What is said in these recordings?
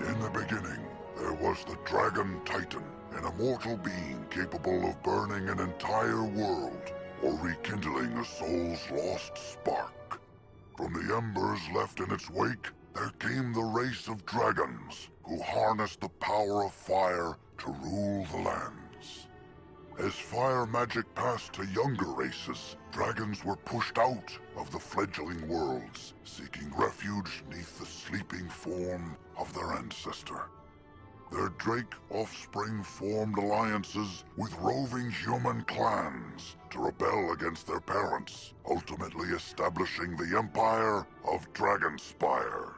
In the beginning, there was the Dragon Titan, an immortal being capable of burning an entire world or rekindling a soul's lost spark. From the embers left in its wake, there came the race of dragons who harnessed the power of fire to rule the lands. As fire magic passed to younger races, dragons were pushed out of the fledgling worlds, seeking refuge neath the sleeping form of their ancestor. Their Drake offspring formed alliances with roving human clans to rebel against their parents, ultimately establishing the Empire of Dragonspire.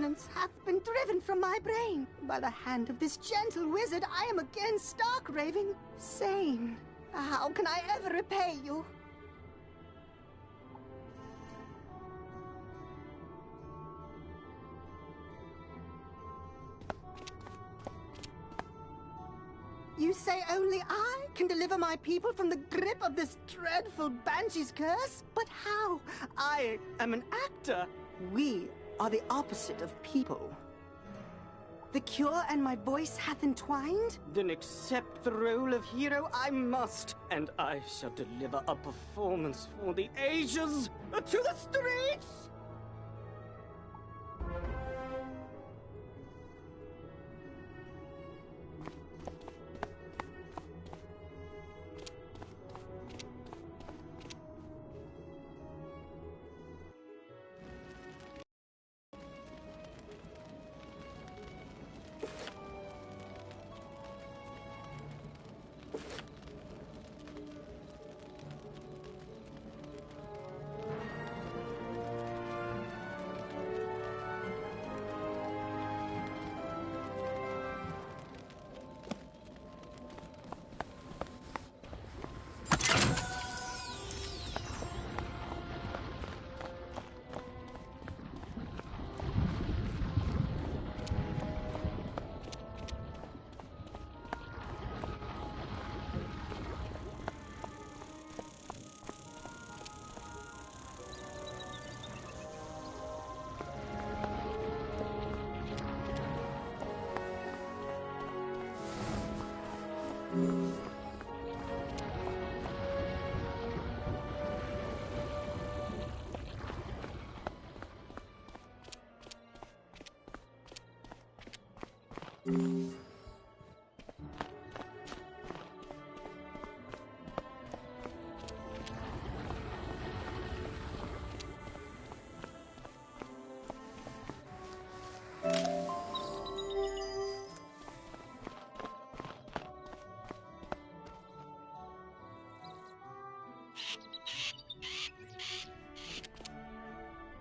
sustenance hath been driven from my brain. By the hand of this gentle wizard, I am again stark raving sane. How can I ever repay you? You say only I can deliver my people from the grip of this dreadful banshee's curse? But how? I am an actor. We are the opposite of people. The cure and my voice hath entwined? Then accept the role of hero I must, and I shall deliver a performance for the ages. To the streets!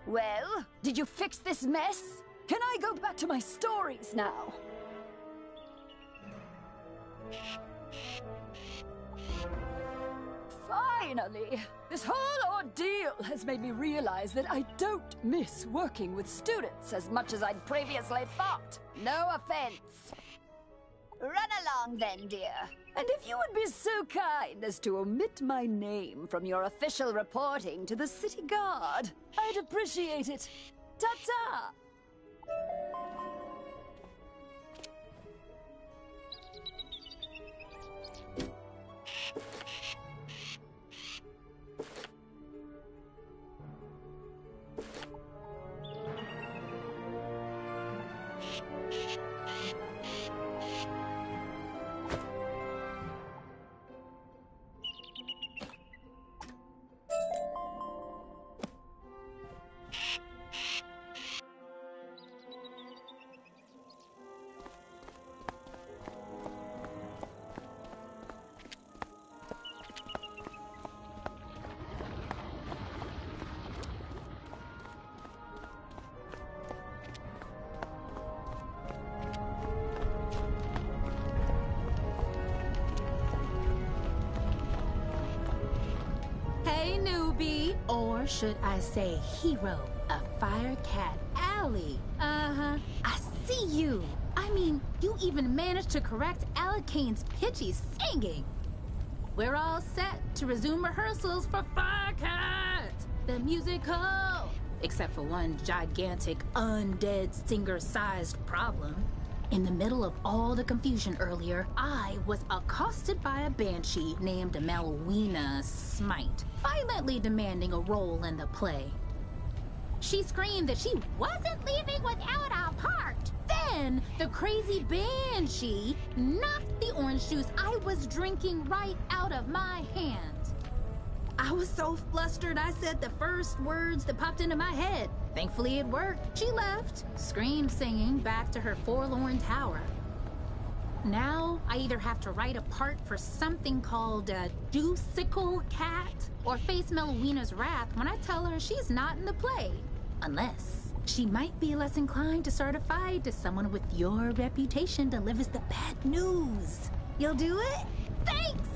Well, did you fix this mess? Can I go back to my stories now? Finally! This whole ordeal has made me realize that I don't miss working with students as much as I'd previously thought. No offense. Run along then, dear. And if you would be so kind as to omit my name from your official reporting to the city guard, I'd appreciate it. Ta-ta! Or should I say hero of Firecat Alley? Uh-huh. I see you. I mean, you even managed to correct Alicane's pitchy singing. We're all set to resume rehearsals for Firecat, the musical. Except for one gigantic, undead singer-sized problem. In the middle of all the confusion earlier, I was accosted by a banshee named Melwina Smite, violently demanding a role in the play. She screamed that she wasn't leaving without a part. Then, the crazy banshee knocked the orange juice I was drinking right out of my hand. I was so flustered I said the first words that popped into my head. Thankfully it worked. She left, scream singing back to her forlorn tower. Now I either have to write a part for something called a Deucical Cat or face Melwina's wrath when I tell her she's not in the play. Unless She might be less inclined to start a fight if someone with your reputation delivers the bad news. You'll do it? Thanks!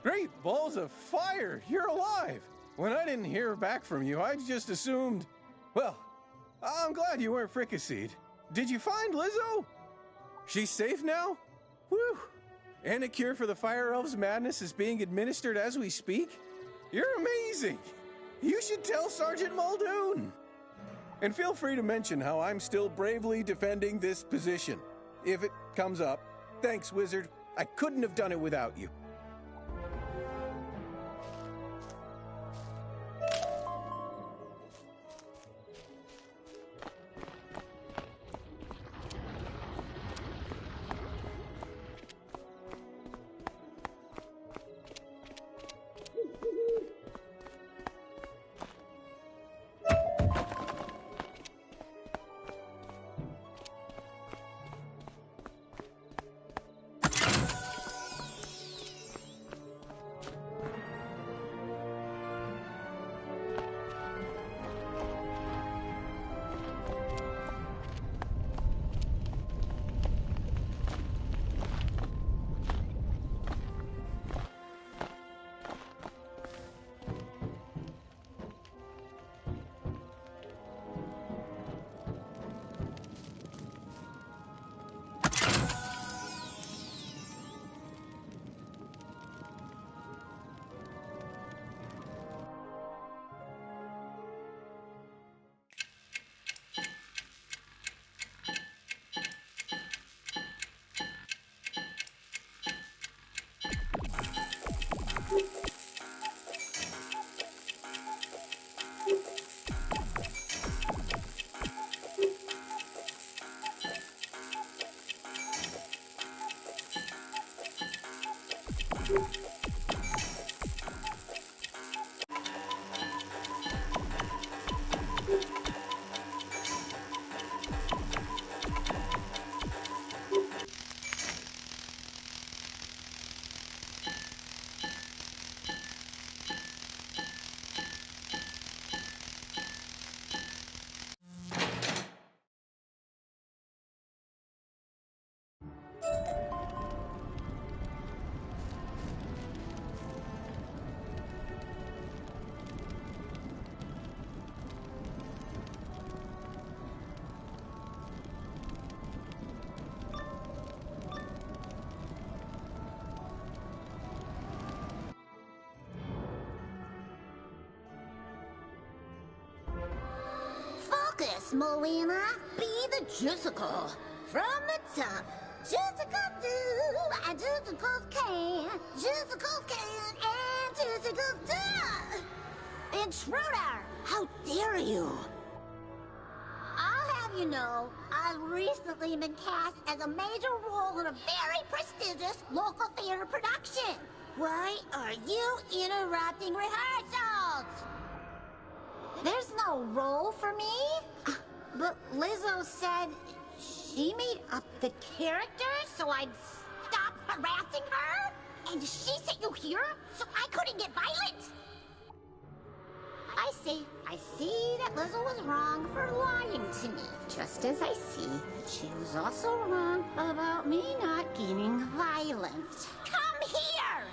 Great balls of fire! You're alive! When I didn't hear back from you, I just assumed... Well, I'm glad you weren't fricasseed. Did you find Lizzo? She's safe now? Whew! And a cure for the Fire Elves' madness is being administered as we speak? You're amazing! You should tell Sergeant Muldoon! And feel free to mention how I'm still bravely defending this position. If it comes up. Thanks, Wizard. I couldn't have done it without you. Focus, Moana. Be the Juicycle. From the top. Juicycle do, and Juicycle can. Juicycle can, and Juicycle do. Intruder! How dare you! I'll have you know, I've recently been cast as a major role in a very prestigious local theater production. Why are you interrupting rehearsals? There's no role for me? But Lizzo said she made up the character so I'd stop harassing her? And she sent you here so I couldn't get violent? I I see. I see that Lizzo was wrong for lying to me. Just as I see that she was also wrong about me not getting violent. Come here!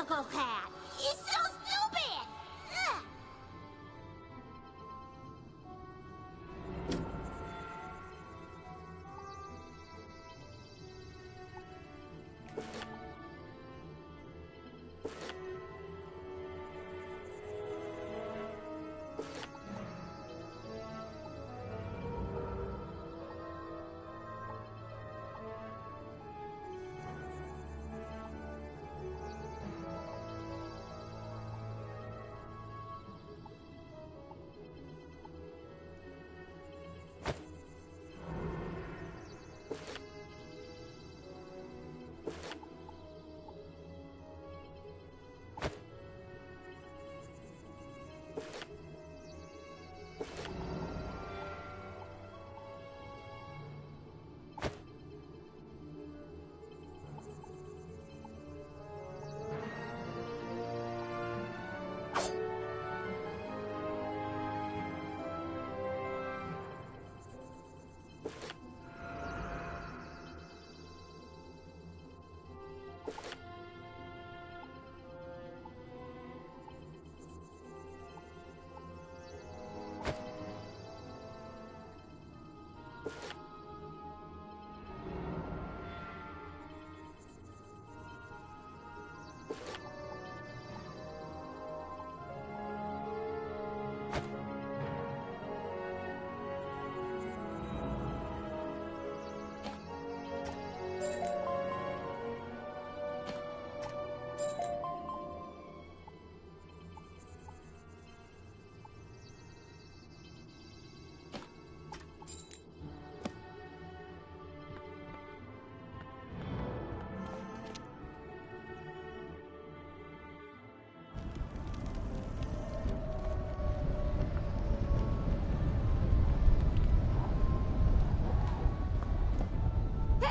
Coffeecat! He's so stupid! Ugh.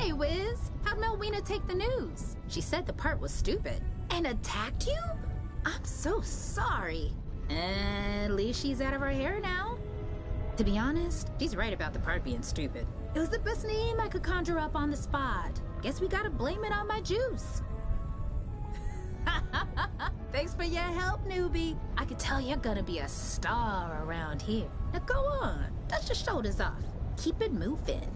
Hey, Wiz. How'd Melwina take the news? She said the part was stupid. And attacked you? I'm so sorry. At least she's out of her hair now. To be honest, she's right about the part being stupid. It was the best name I could conjure up on the spot. Guess we gotta blame it on my juice. Thanks for your help, newbie. I could tell you're gonna be a star around here. Now go on, dust your shoulders off. Keep it moving.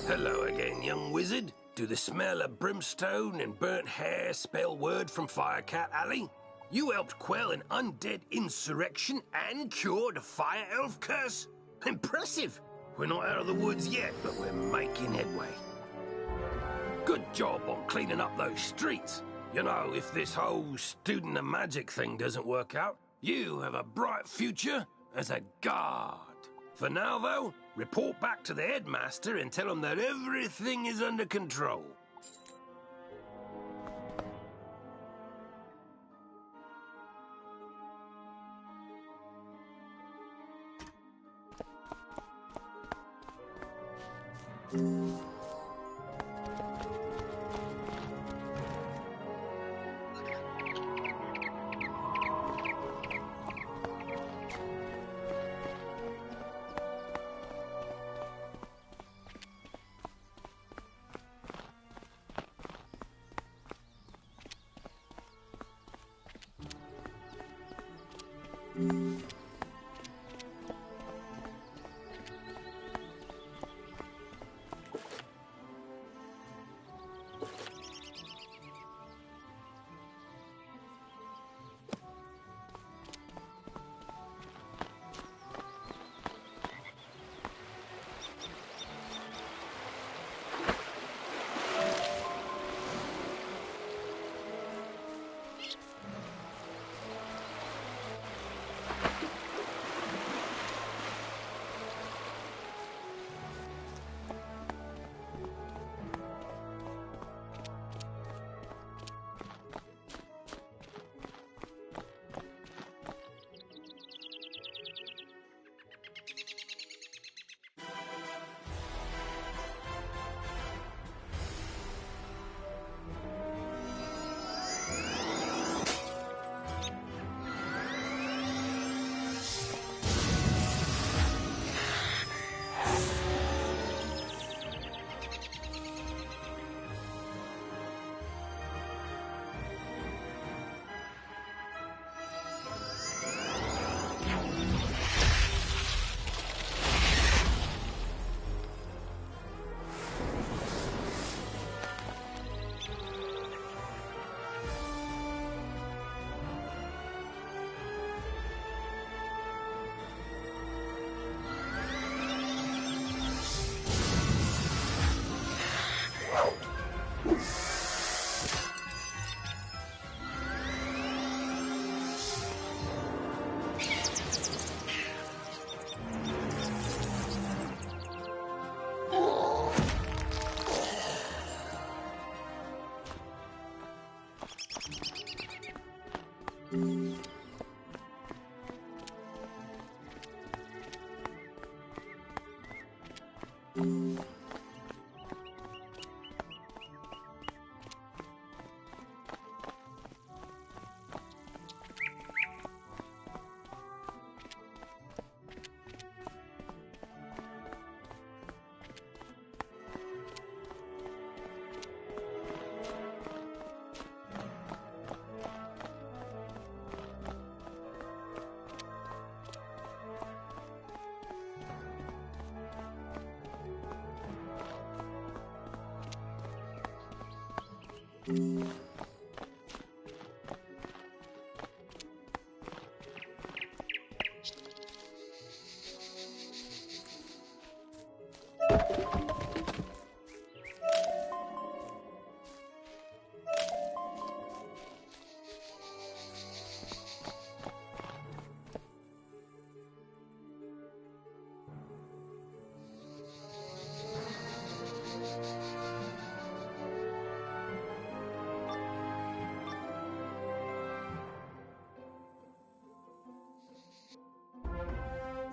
Hello again, young wizard. Do the smell of brimstone and burnt hair spell word from Firecat Alley? You helped quell an undead insurrection and cure the fire elf curse? Impressive! We're not out of the woods yet, but we're making headway. Good job on cleaning up those streets. You know, if this whole student of magic thing doesn't work out, you have a bright future as a guard. For now, though, report back to the headmaster and tell him that everything is under control.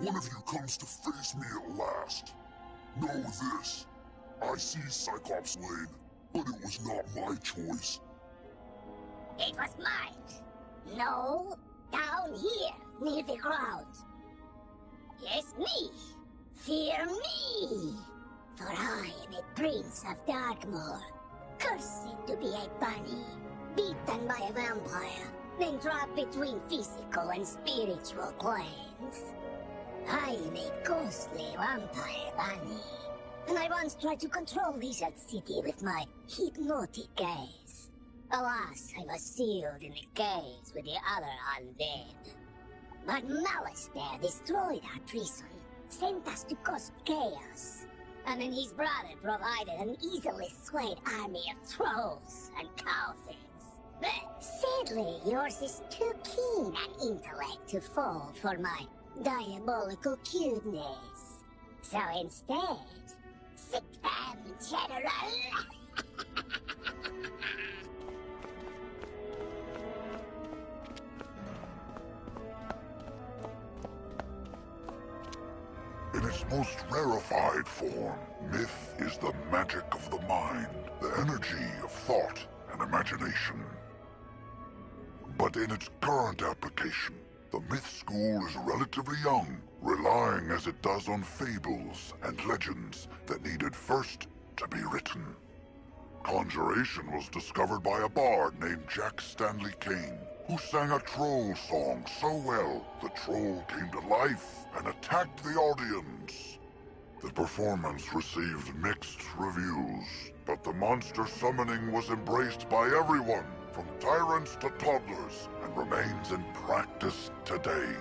One of you comes to face me at last. Know this. I see Cyclops Lane, but it was not my choice. It was mine. No, down here, near the ground. Yes, me. Fear me. For I am a prince of Darkmoor, cursed to be a bunny, beaten by a vampire, then trapped between physical and spiritual planes. I am a ghostly vampire bunny, and I once tried to control Lizard City with my hypnotic gaze. Alas, I was sealed in a cage with the other undead. But Malice there destroyed our prison, sent us to cause chaos, and then his brother provided an easily swayed army of trolls and cowards. But sadly, yours is too keen an intellect to fall for my diabolical cuteness. So instead, sit down, General. In its most rarefied form, myth is the magic of the mind, the energy of thought and imagination. But in its current application, the myth school is relatively young, relying as it does on fables and legends that needed first to be written. Conjuration was discovered by a bard named Jack Stanley Kane, who sang a troll song so well the troll came to life and attacked the audience. The performance received mixed reviews, but the monster summoning was embraced by everyone, from tyrants to toddlers, and remains in practice today.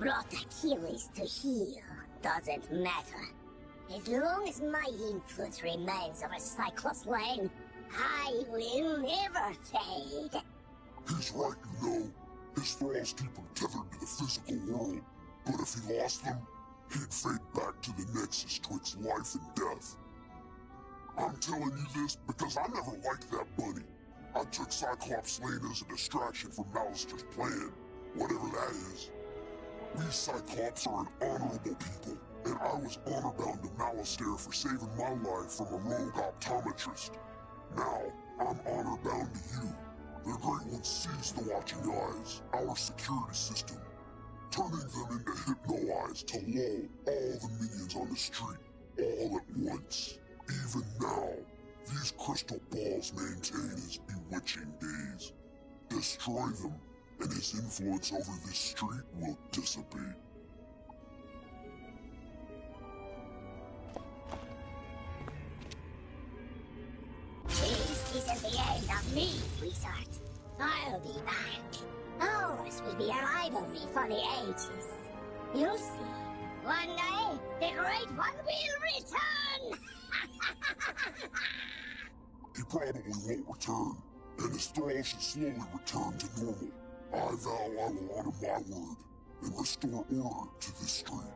brought Achilles to heel doesn't matter. As long as my influence remains over Cyclops Lane, I will never fade. He's right, you know. His thralls keep him tethered to the physical world. But if he lost them, he'd fade back to the Nexus twixt life and death. I'm telling you this because I never liked that bunny. I took Cyclops Lane as a distraction from Malister's plan, whatever that is. We Cyclops are an honorable people, and I was honor-bound to Malister for saving my life from a rogue optometrist. Now, I'm honor-bound to you. The Great One sees the watching eyes, our security system, turning them into hypno-eyes to lull all the minions on the street, all at once. Even now, these crystal balls maintain his bewitching gaze. Destroy them, and his influence over this street will dissipate. This isn't the end of me, Wizard. I'll be back. Ours will be a rivalry for the ages. You'll see. One day, the Great One will return! He probably won't return, and his thrall should slowly return to normal. I vow I will honor my word and restore order to this street.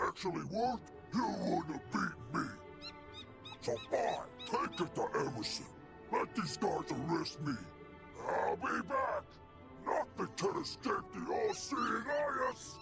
Actually worked, you would have beat me. So fine, take it to Emerson. Let these guys arrest me. I'll be back. Nothing can escape the all-seeing eyes.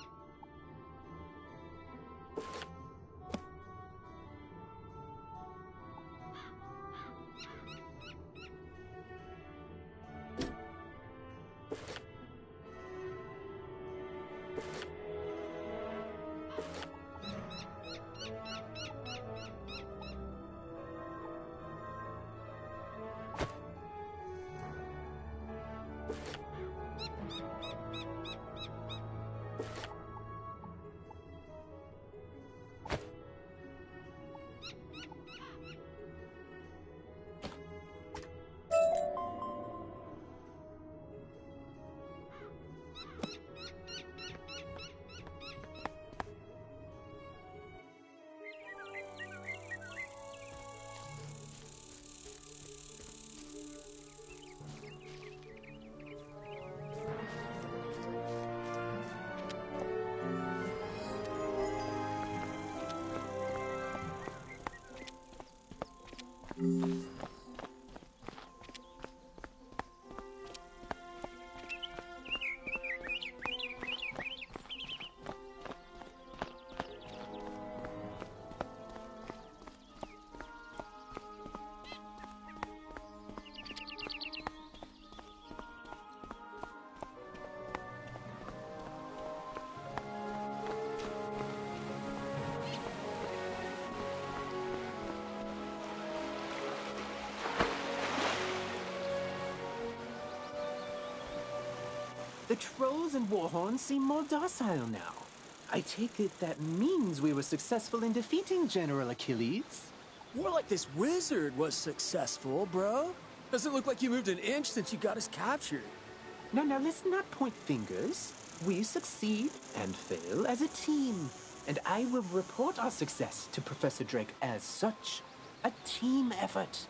The trolls and warhorns seem more docile now. I take it that means we were successful in defeating General Achilles? More like this wizard was successful, bro. Doesn't look like you moved an inch since you got us captured. No, let's not point fingers. We succeed and fail as a team. And I will report our success to Professor Drake as such. A team effort.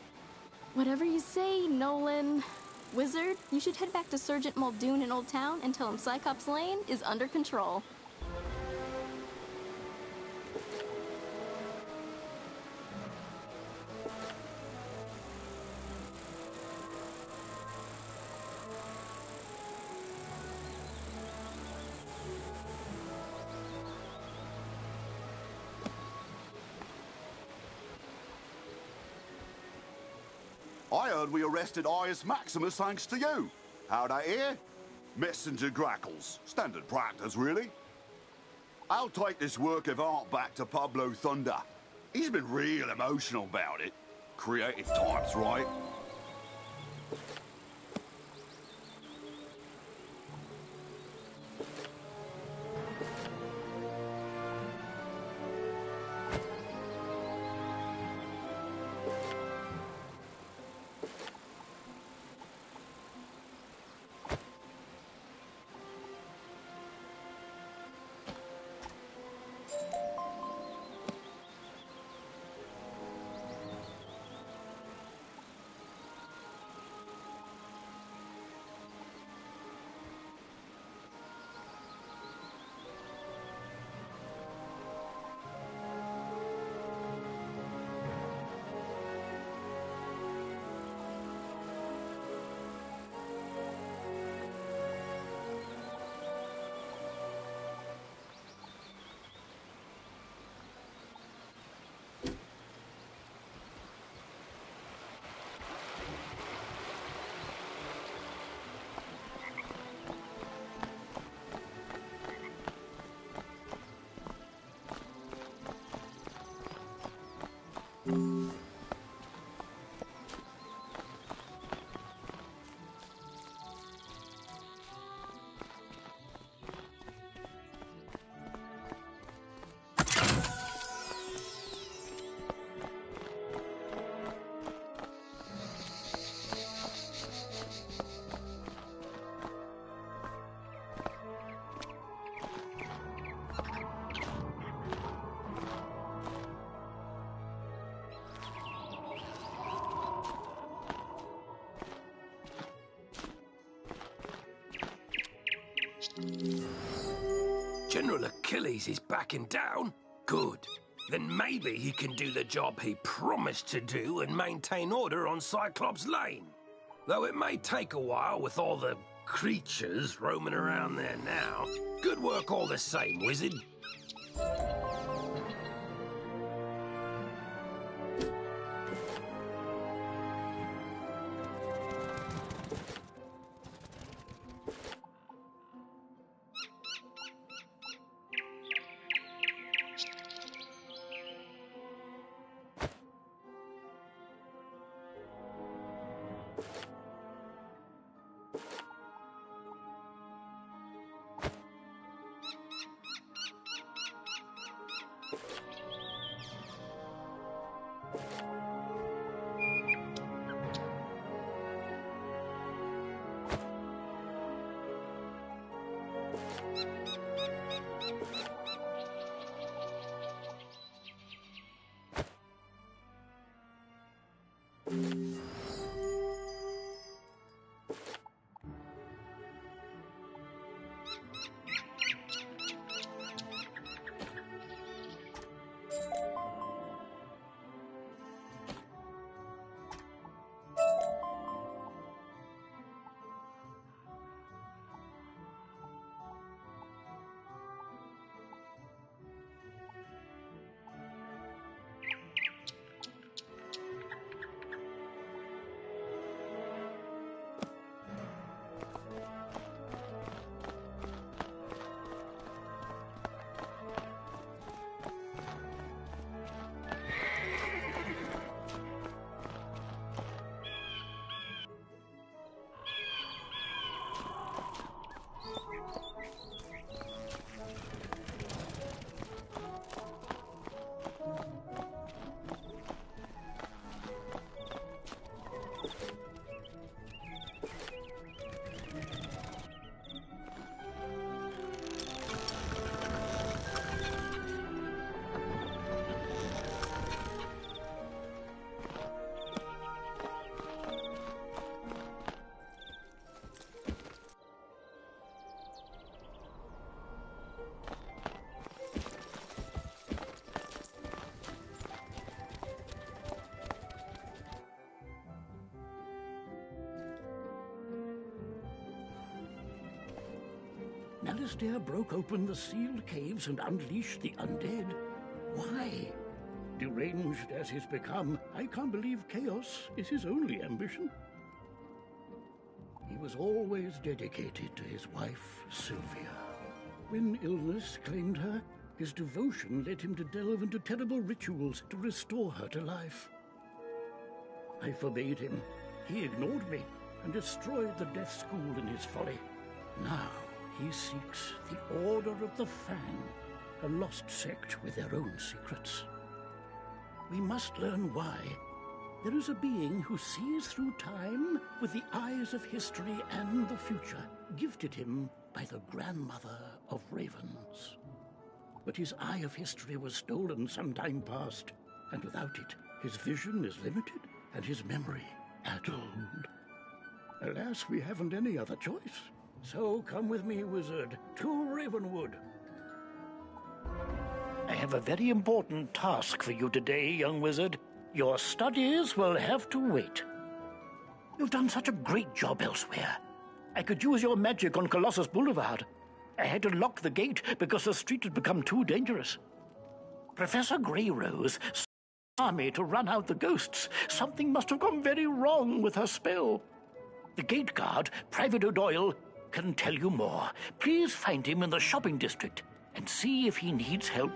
Whatever you say, Nolan. Wizard, you should head back to Sergeant Muldoon in Old Town and tell him Cyclops Lane is under control. I heard we arrested Ius Maximus thanks to you. How'd I hear? Messenger grackles. Standard practice, really. I'll take this work of art back to Pablo Thunder. He's been real emotional about it. Creative types, right? General Achilles is backing down? Good. Then maybe he can do the job he promised to do and maintain order on Cyclops Lane. Though it may take a while with all the creatures roaming around there now. Good work all the same, Wizard. Alistair broke open the sealed caves and unleashed the undead. Why? Deranged as he's become, I can't believe chaos is his only ambition. He was always dedicated to his wife, Sylvia. When illness claimed her, his devotion led him to delve into terrible rituals to restore her to life. I forbade him. He ignored me and destroyed the deaf school in his folly. Now he seeks the Order of the Fang, a lost sect with their own secrets. We must learn why. There is a being who sees through time with the eyes of history and the future, gifted him by the grandmother of ravens. But his eye of history was stolen some time past, and without it, his vision is limited and his memory addled. Alas, we haven't any other choice. So come with me, wizard, to Ravenwood. I have a very important task for you today, young wizard. Your studies will have to wait. You've done such a great job elsewhere. I could use your magic on Colossus Boulevard. I had to lock the gate because the street had become too dangerous. Professor Greyrose sent an army to run out the ghosts. Something must have gone very wrong with her spell. The gate guard, Private O'Doyle, can tell you more. Please find him in the shopping district and see if he needs help.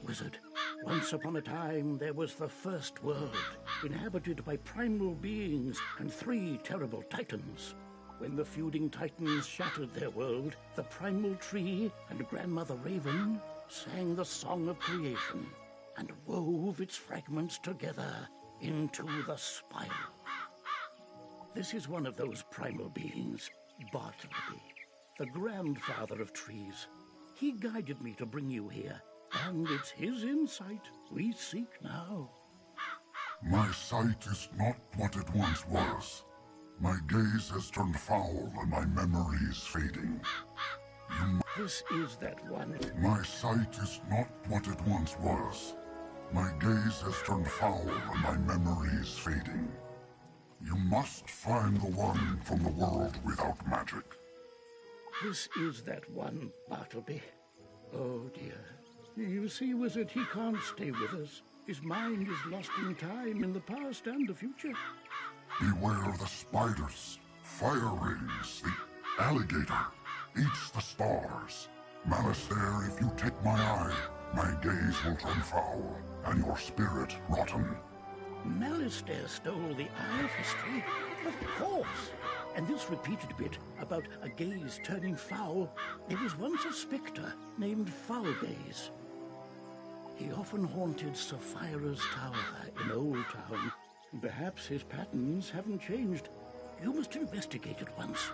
Wizard, once upon a time there was the first world, inhabited by primal beings and 3 terrible titans. When the feuding titans shattered their world, the primal tree and Grandmother Raven sang the song of creation and wove its fragments together into the spiral. This is one of those primal beings, Bartleby, the grandfather of trees. He guided me to bring you here, and it's his insight we seek now. My sight is not what it once was. My gaze has turned foul and my memory is fading. This is that one. My sight is not what it once was. My gaze has turned foul and my memory is fading. You must find the one from the world without magic. This is that one, Bartleby. Oh dear. You see, Wizard, he can't stay with us. His mind is lost in time, in the past and the future. Beware the spiders, fire rings, the alligator eats the stars. Malice there, if you take my eye, my gaze will turn foul, and your spirit rotten. Malistaire stole the Eye of History? Of course! And this repeated bit about a gaze turning foul, there was once a spectre named Foulgaze. He often haunted Sapphira's tower in Old Town. Perhaps his patterns haven't changed. You must investigate it once.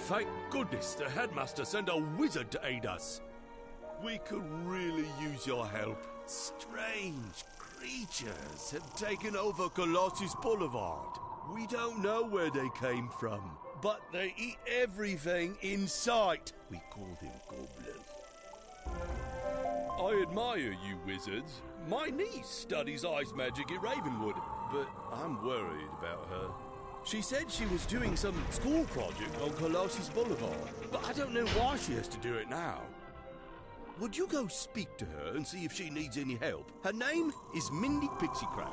Thank goodness the headmaster sent a wizard to aid us. We could really use your help. Strange creatures have taken over Colossus Boulevard. We don't know where they came from, but they eat everything in sight. We call them gobblers. I admire you wizards. My niece studies ice magic at Ravenwood, but I'm worried about her. She said she was doing some school project on Colossus Boulevard, but I don't know why she has to do it now. Would you go speak to her and see if she needs any help? Her name is Mindy Pixiecrown.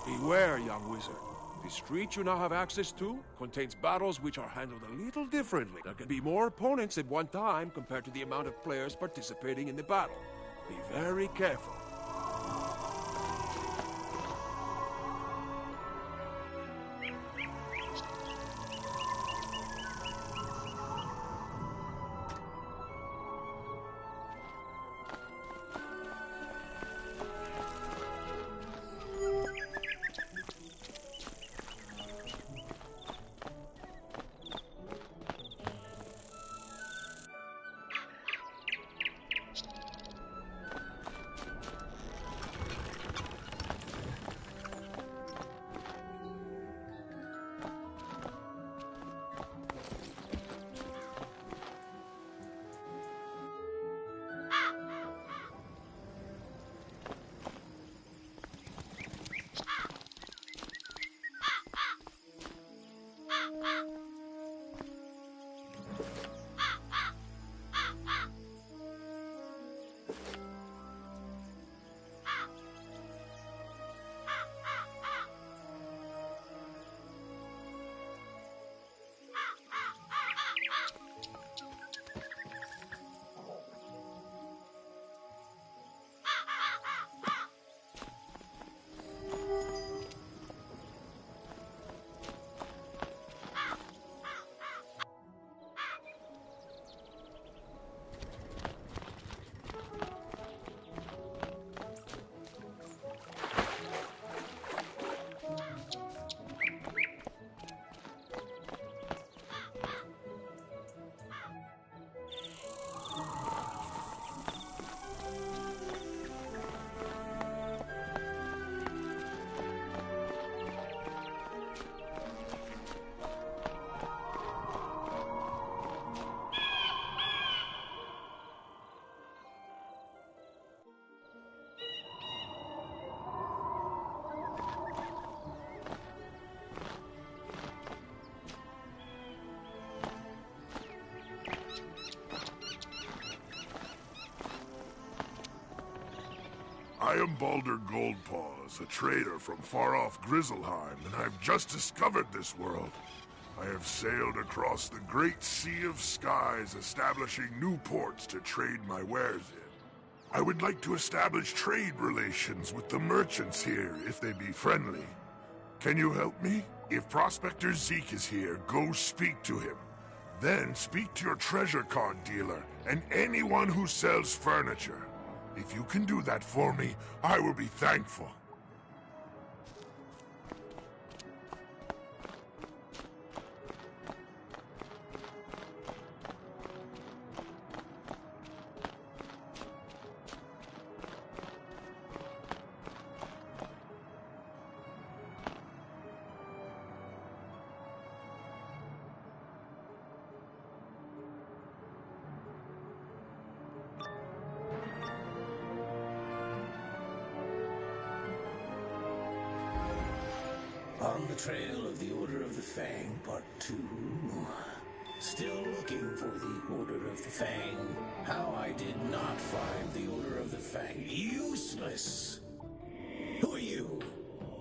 Beware, young wizard. The street you now have access to contains battles which are handled a little differently. There can be more opponents at one time compared to the amount of players participating in the battle. Be very careful. I am Baldur Goldpaws, a trader from far-off Grizzleheim, and I've just discovered this world. I have sailed across the great sea of skies, establishing new ports to trade my wares in. I would like to establish trade relations with the merchants here, if they be friendly. Can you help me? If Prospector Zeke is here, go speak to him. Then speak to your treasure card dealer, and anyone who sells furniture. If you can do that for me, I will be thankful. On the trail of the Order of the Fang, Part 2. Still looking for the Order of the Fang. How I did not find the Order of the Fang useless. Who are you?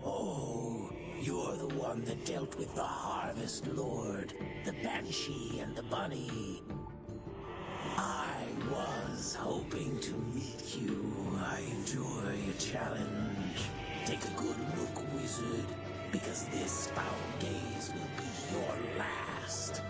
Oh, you're the one that dealt with the Harvest Lord, the Banshee and the Bunny. I was hoping to meet you. I enjoy a challenge. Take a good look, wizard. Because this foul gaze will be your last.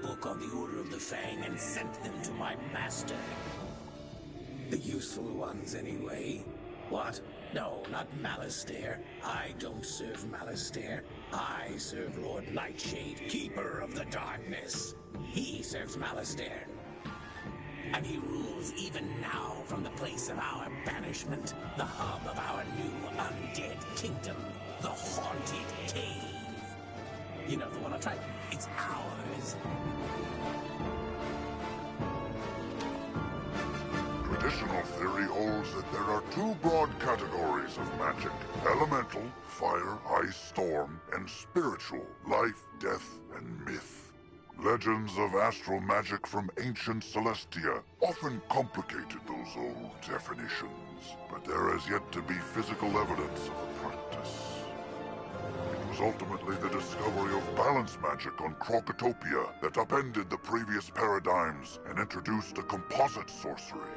book on the Order of the Fang and sent them to my master. The useful ones, anyway. What? No, not Malastare. I don't serve Malastare. I serve Lord Nightshade, Keeper of the Darkness. He serves Malastare. And he rules even now from the place of our banishment, the hub of our new undead kingdom, the Haunted Cave. You know, the one I tried. It's ours. Traditional theory holds that there are two broad categories of magic: elemental, fire, ice, storm, and spiritual, life, death, and myth. Legends of astral magic from ancient Celestia often complicated those old definitions, but there has yet to be physical evidence of the practice. It was ultimately the discovery of balance magic on Crocotopia that upended the previous paradigms and introduced a composite sorcery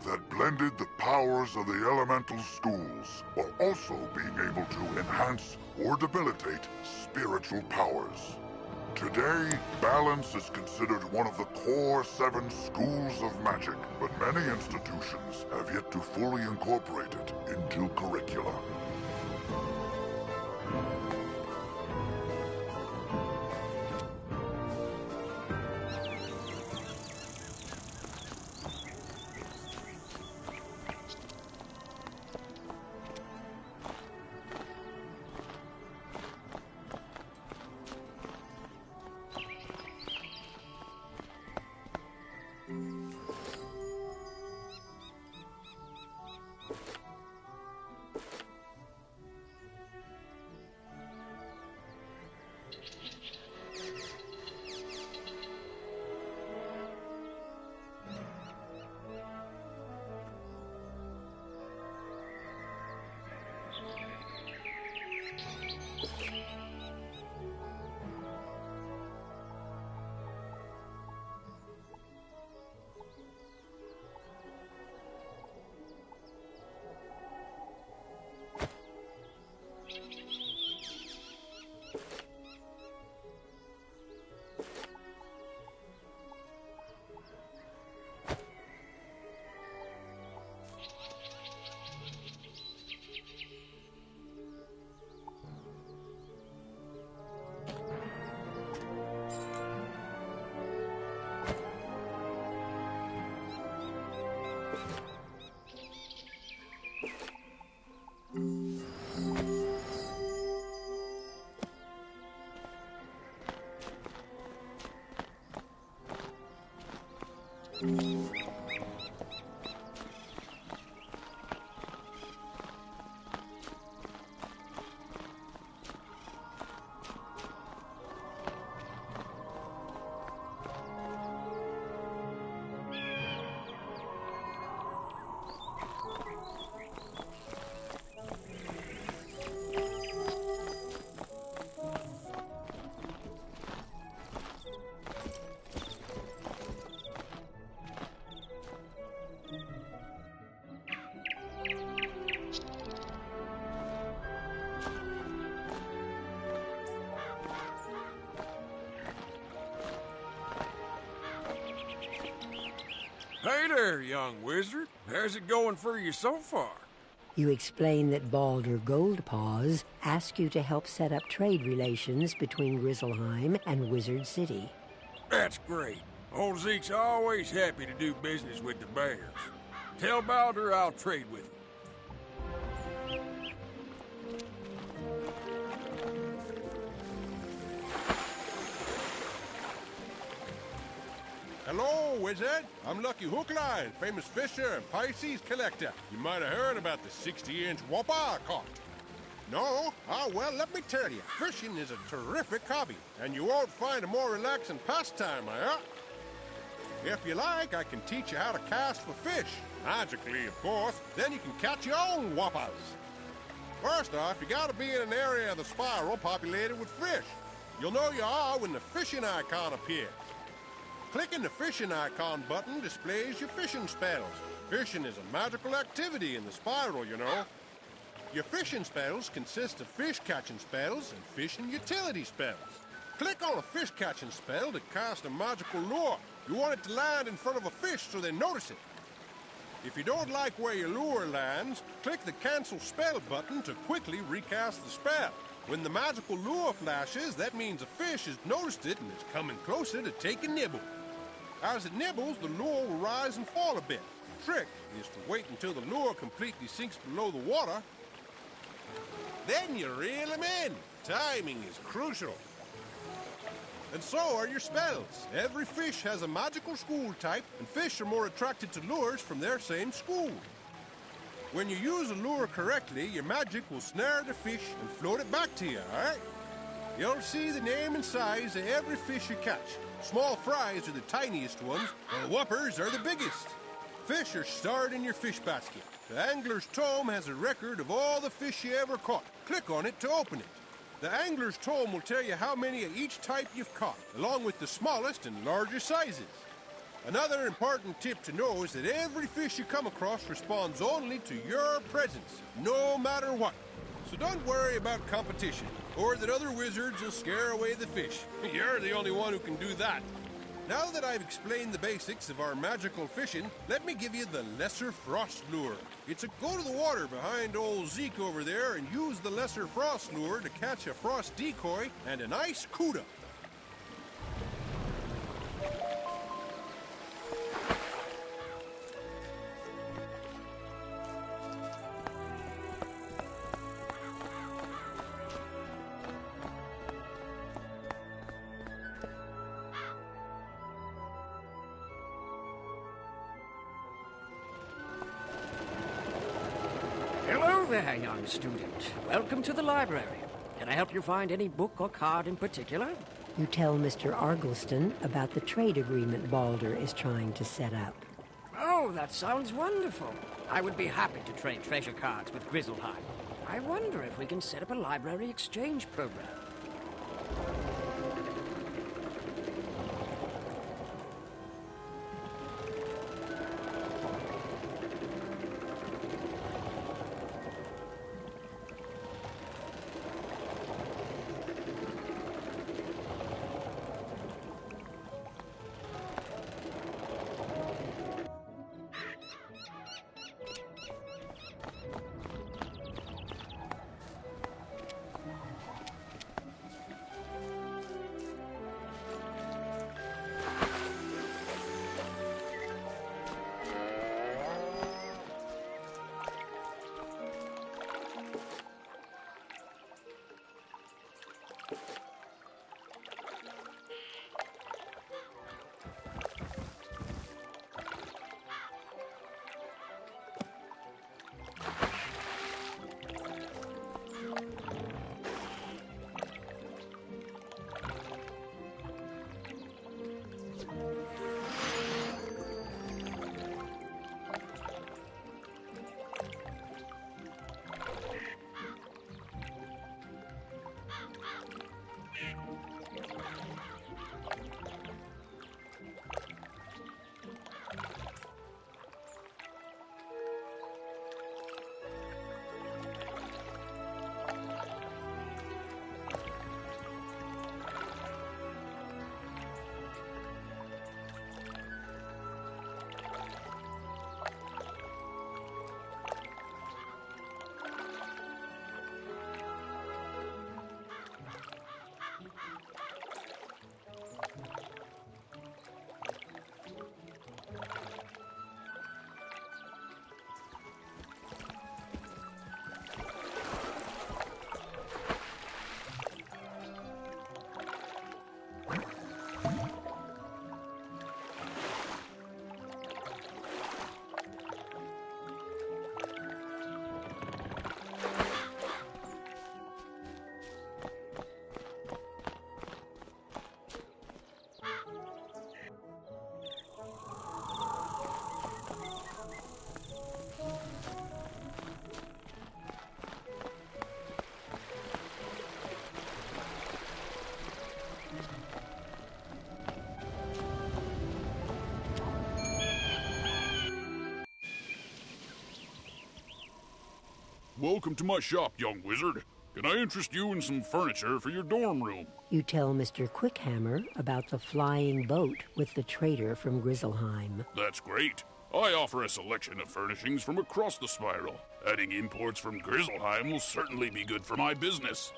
that blended the powers of the elemental schools while also being able to enhance or debilitate spiritual powers. Today, balance is considered one of the core 7 schools of magic, but many institutions have yet to fully incorporate it into curricula. Hey there, young wizard. How's it going for you so far? You explain that Baldur Goldpaws asked you to help set up trade relations between Grizzleheim and Wizard City. That's great. Old Zeke's always happy to do business with the bears. Tell Baldur I'll trade with him. Hello, wizard. I'm Lucky Hookline, famous fisher and Pisces collector. You might have heard about the 60-inch whopper I caught. No? Ah, well, let me tell you, fishing is a terrific hobby, and you won't find a more relaxing pastime, If you like, I can teach you how to cast for fish. Magically, of course. Then you can catch your own whoppers. First off, you gotta be in an area of the spiral populated with fish. You'll know you are when the fishing icon appears. Clicking the fishing icon button displays your fishing spells. Fishing is a magical activity in the spiral, you know. Your fishing spells consist of fish catching spells and fishing utility spells. Click on a fish catching spell to cast a magical lure. You want it to land in front of a fish so they notice it. If you don't like where your lure lands, click the cancel spell button to quickly recast the spell. When the magical lure flashes, that means a fish has noticed it and is coming closer to take a nibble. As it nibbles, the lure will rise and fall a bit. The trick is to wait until the lure completely sinks below the water. Then you reel them in. Timing is crucial. And so are your spells. Every fish has a magical school type, and fish are more attracted to lures from their same school. When you use a lure correctly, your magic will snare the fish and float it back to you, alright? You'll see the name and size of every fish you catch. Small fries are the tiniest ones, and whoppers are the biggest. Fish are stored in your fish basket. The Angler's Tome has a record of all the fish you ever caught. Click on it to open it. The Angler's Tome will tell you how many of each type you've caught, along with the smallest and largest sizes. Another important tip to know is that every fish you come across responds only to your presence, no matter what. So don't worry about competition, or that other wizards will scare away the fish. You're the only one who can do that. Now that I've explained the basics of our magical fishing, let me give you the Lesser Frost Lure. It's a go to the water behind old Zeke over there and use the Lesser Frost Lure to catch a frost decoy and a nice cuda. Hello there, young student. Welcome to the library. Can I help you find any book or card in particular? You tell Mr. Argleston about the trade agreement Balder is trying to set up. Oh, that sounds wonderful. I would be happy to trade treasure cards with Grizzleheim. I wonder if we can set up a library exchange program. Welcome to my shop, young wizard. Can I interest you in some furniture for your dorm room? You tell Mr. Quickhammer about the flying boat with the trader from Grizzleheim. That's great. I offer a selection of furnishings from across the spiral. Adding imports from Grizzleheim will certainly be good for my business.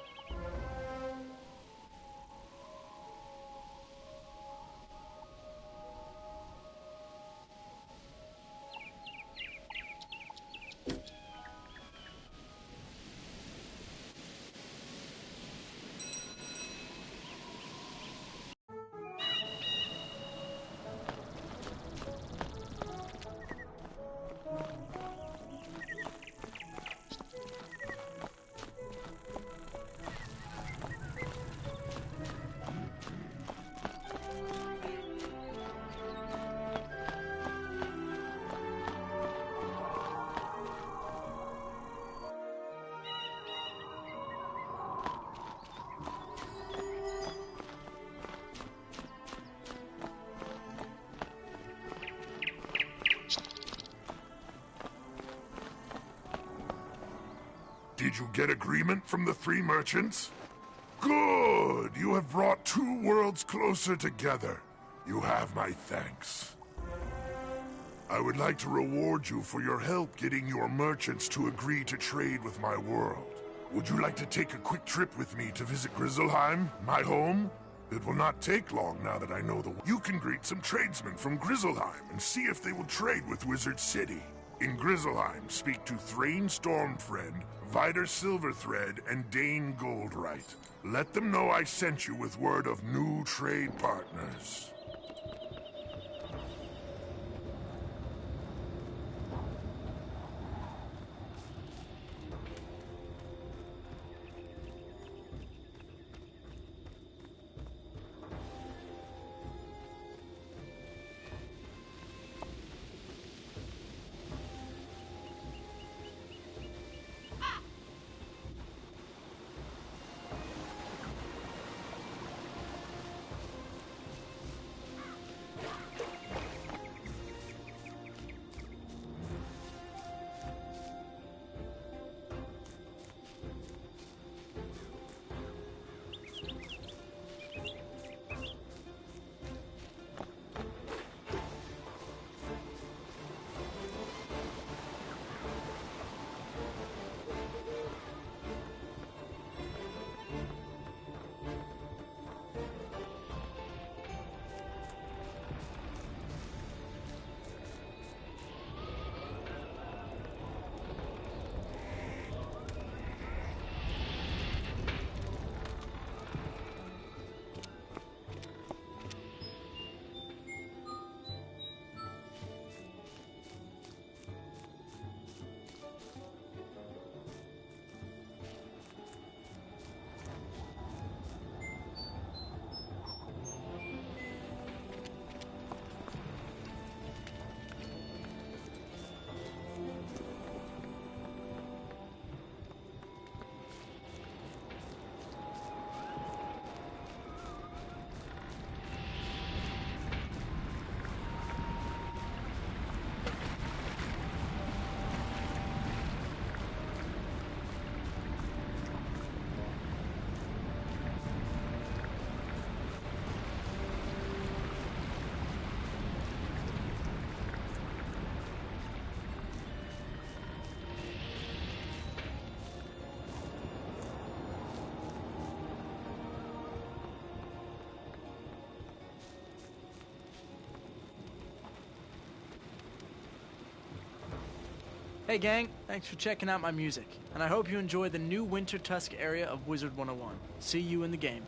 Did you get agreement from the 3 merchants? Good! You have brought 2 worlds closer together. You have my thanks. I would like to reward you for your help getting your merchants to agree to trade with my world. Would you like to take a quick trip with me to visit Grizzleheim, my home? It will not take long now that I know the... You can greet some tradesmen from Grizzleheim and see if they will trade with Wizard City. In Grizzleheim, speak to Thrain Stormfriend, Vider Silverthread, and Dane Goldright. Let them know I sent you with word of new trade partners. Hey gang, thanks for checking out my music, and I hope you enjoy the new Winter Tusk area of Wizard 101. See you in the game.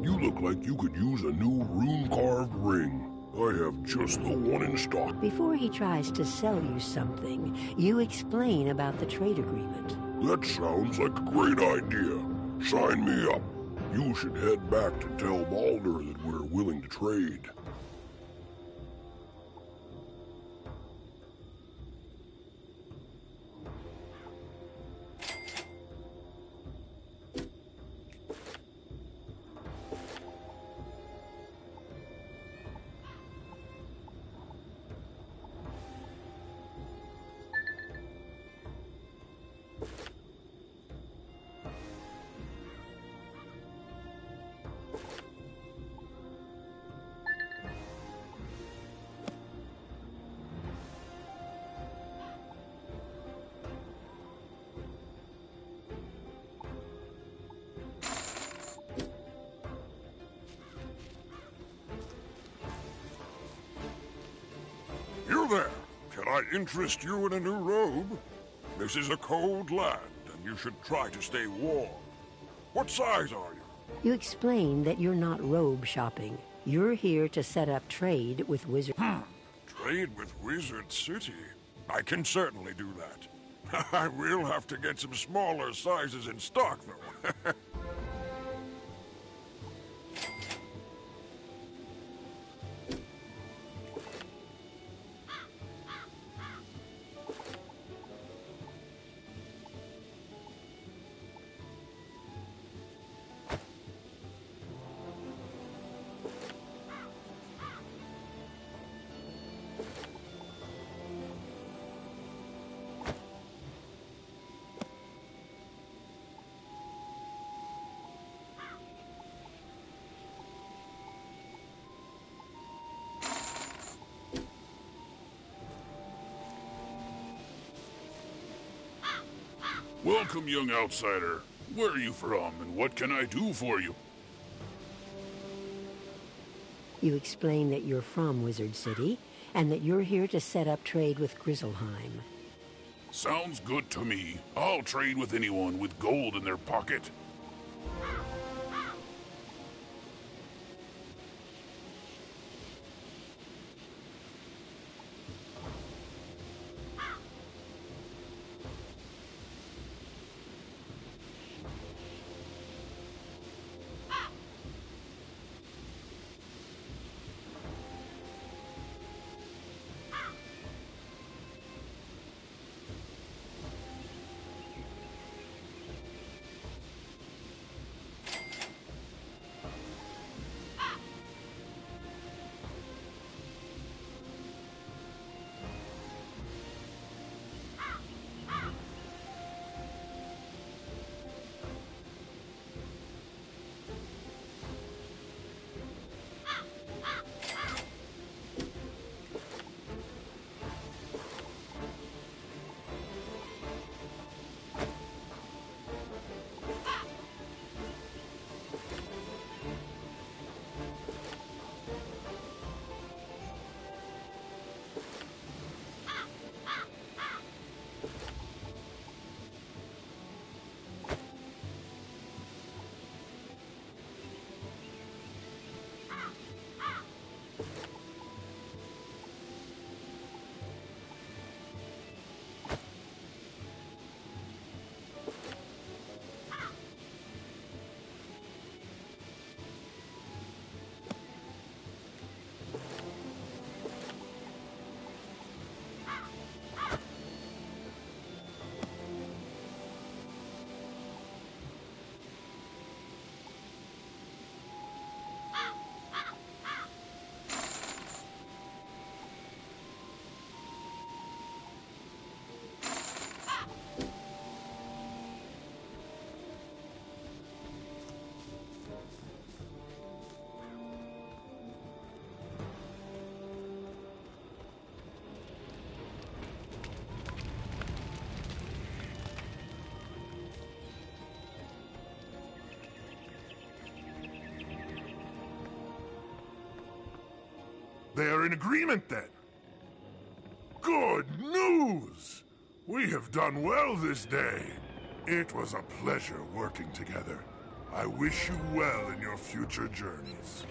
You look like you could use a new rune-carved ring. I have just the one in stock. Before he tries to sell you something, you explain about the trade agreement. That sounds like a great idea. Sign me up. You should head back to tell Baldur that we're willing to trade. You there! Can I interest you in a new robe? This is a cold land, and you should try to stay warm. What size are you? You explain that you're not robe shopping. You're here to set up trade with Wizard... Trade with Wizard City? I can certainly do that. I will have to get some smaller sizes in stock, though. Welcome, young outsider. Where are you from, and what can I do for you? You explain that you're from Wizard City, and that you're here to set up trade with Grizzleheim. Sounds good to me. I'll trade with anyone with gold in their pocket. They're in agreement, then. Good news! We have done well this day. It was a pleasure working together. I wish you well in your future journeys.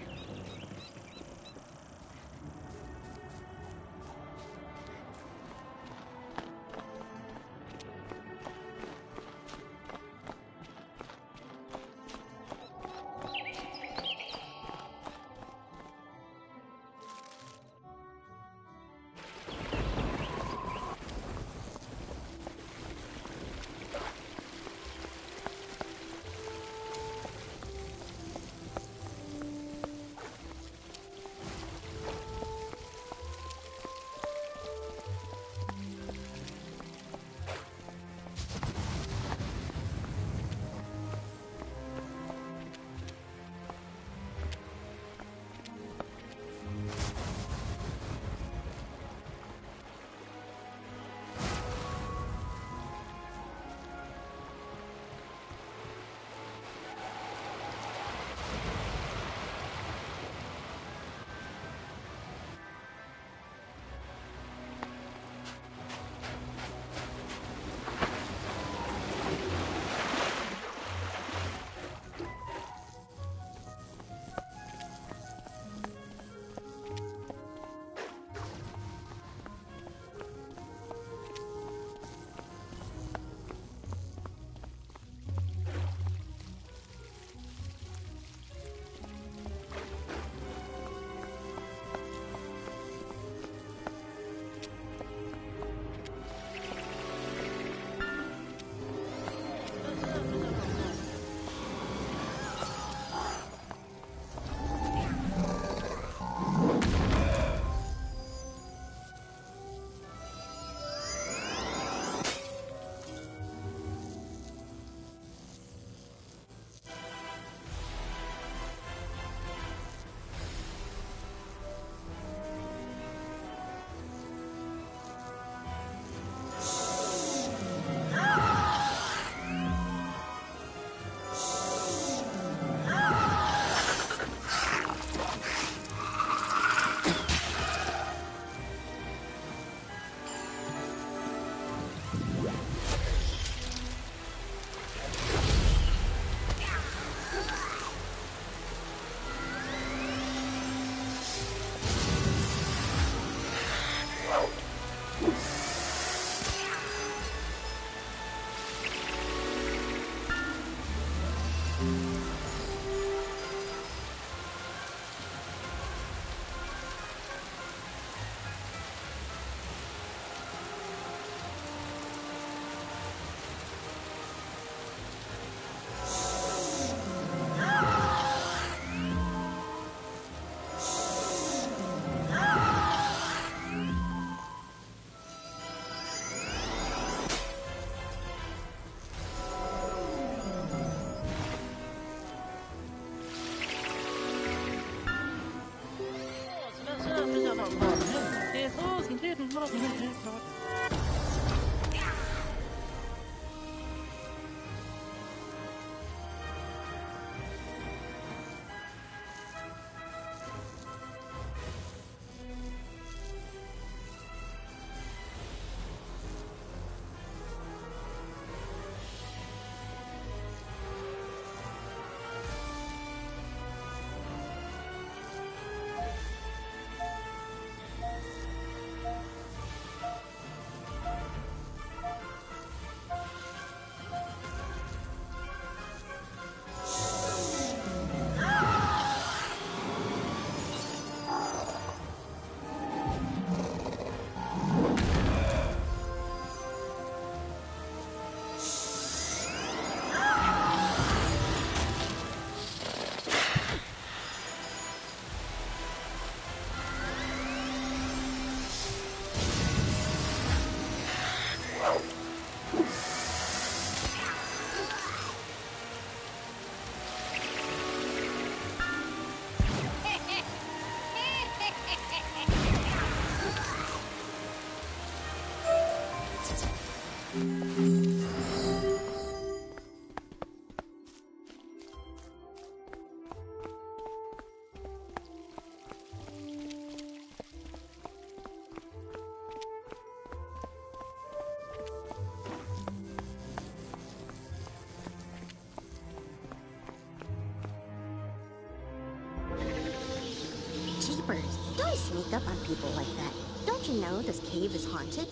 Jeepers, don't sneak up on people like that. Don't you know this cave is haunted?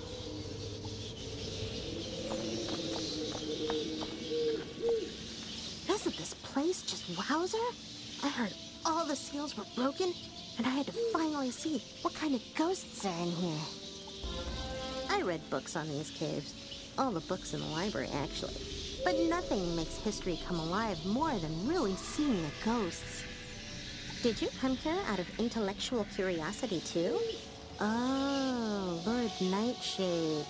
Isn't this place just wowzer? I heard all the seals were broken, and I had to finally see what kind of ghosts are in here. I read books on these caves. All the books in the library, actually. But nothing makes history come alive more than really seeing the ghosts. Did you come here out of intellectual curiosity, too? Oh, Lord Nightshade.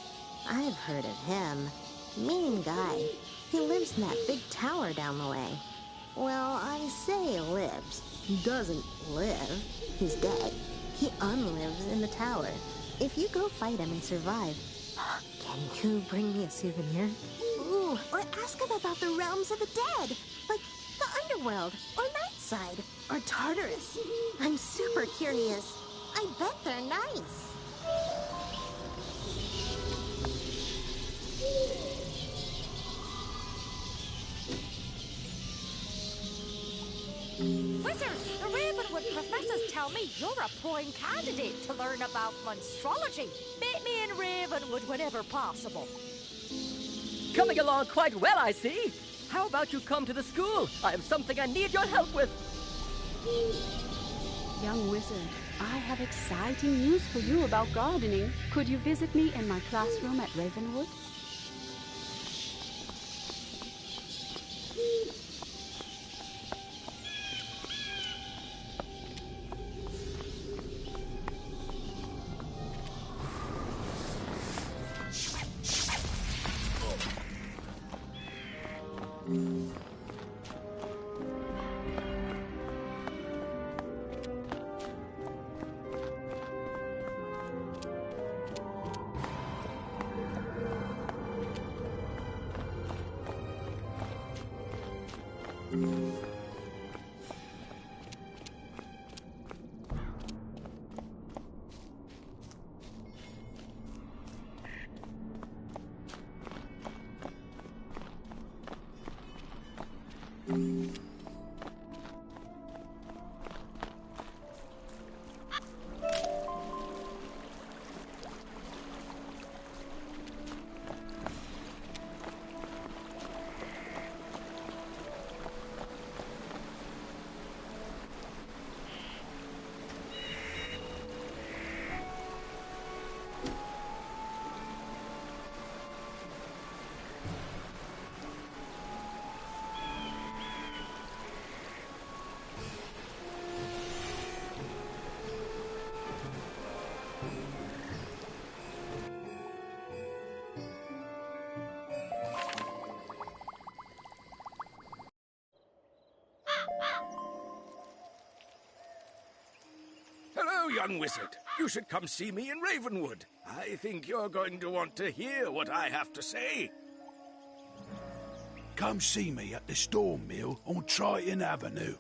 I've heard of him. Mean guy. He lives in that big tower down the way. Well, I say lives. He doesn't live. He's dead. He unlives in the tower. If you go fight him and survive, can you bring me a souvenir? Ooh, or ask him about the realms of the dead. Like the underworld, or Nightside, or Tartarus. I'm super curious. I bet they're nice. Wizard, the Ravenwood professors tell me you're a prime candidate to learn about monstrology. Meet me in Ravenwood whenever possible. Coming along quite well, I see. How about you come to the school? I have something I need your help with. Young wizard, I have exciting news for you about gardening. Could you visit me in my classroom at Ravenwood? Hello, young wizard. You should come see me in Ravenwood. I think you're going to want to hear what I have to say. Come see me at the Storm Mill on Triton Avenue.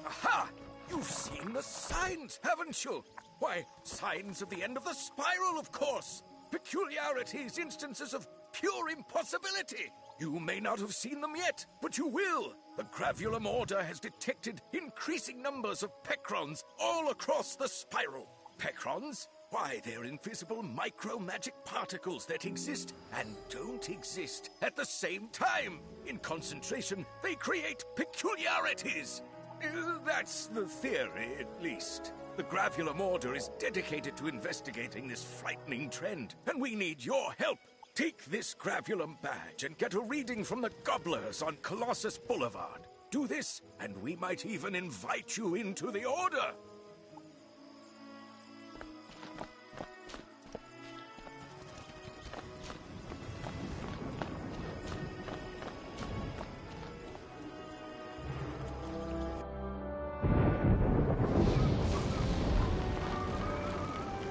Aha! You've seen the signs, haven't you? Why, signs of the end of the spiral, of course. Peculiarities, instances of pure impossibility. You may not have seen them yet, but you will. The Gravulum Order has detected increasing numbers of Pecrons all across the spiral. Pecrons? Why, they're invisible micro-magic particles that exist and don't exist at the same time. In concentration, they create peculiarities. That's the theory, at least. The Gravulum Order is dedicated to investigating this frightening trend, and we need your help. Take this Gravulum badge and get a reading from the Gobblers on Colossus Boulevard. Do this, and we might even invite you into the Order.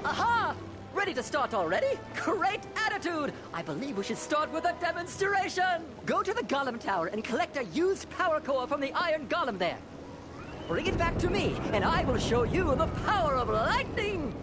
Aha! Ready to start already? Great attitude! I believe we should start with a demonstration! Go to the Golem Tower and collect a used power core from the Iron Golem there. Bring it back to me, and I will show you the power of lightning!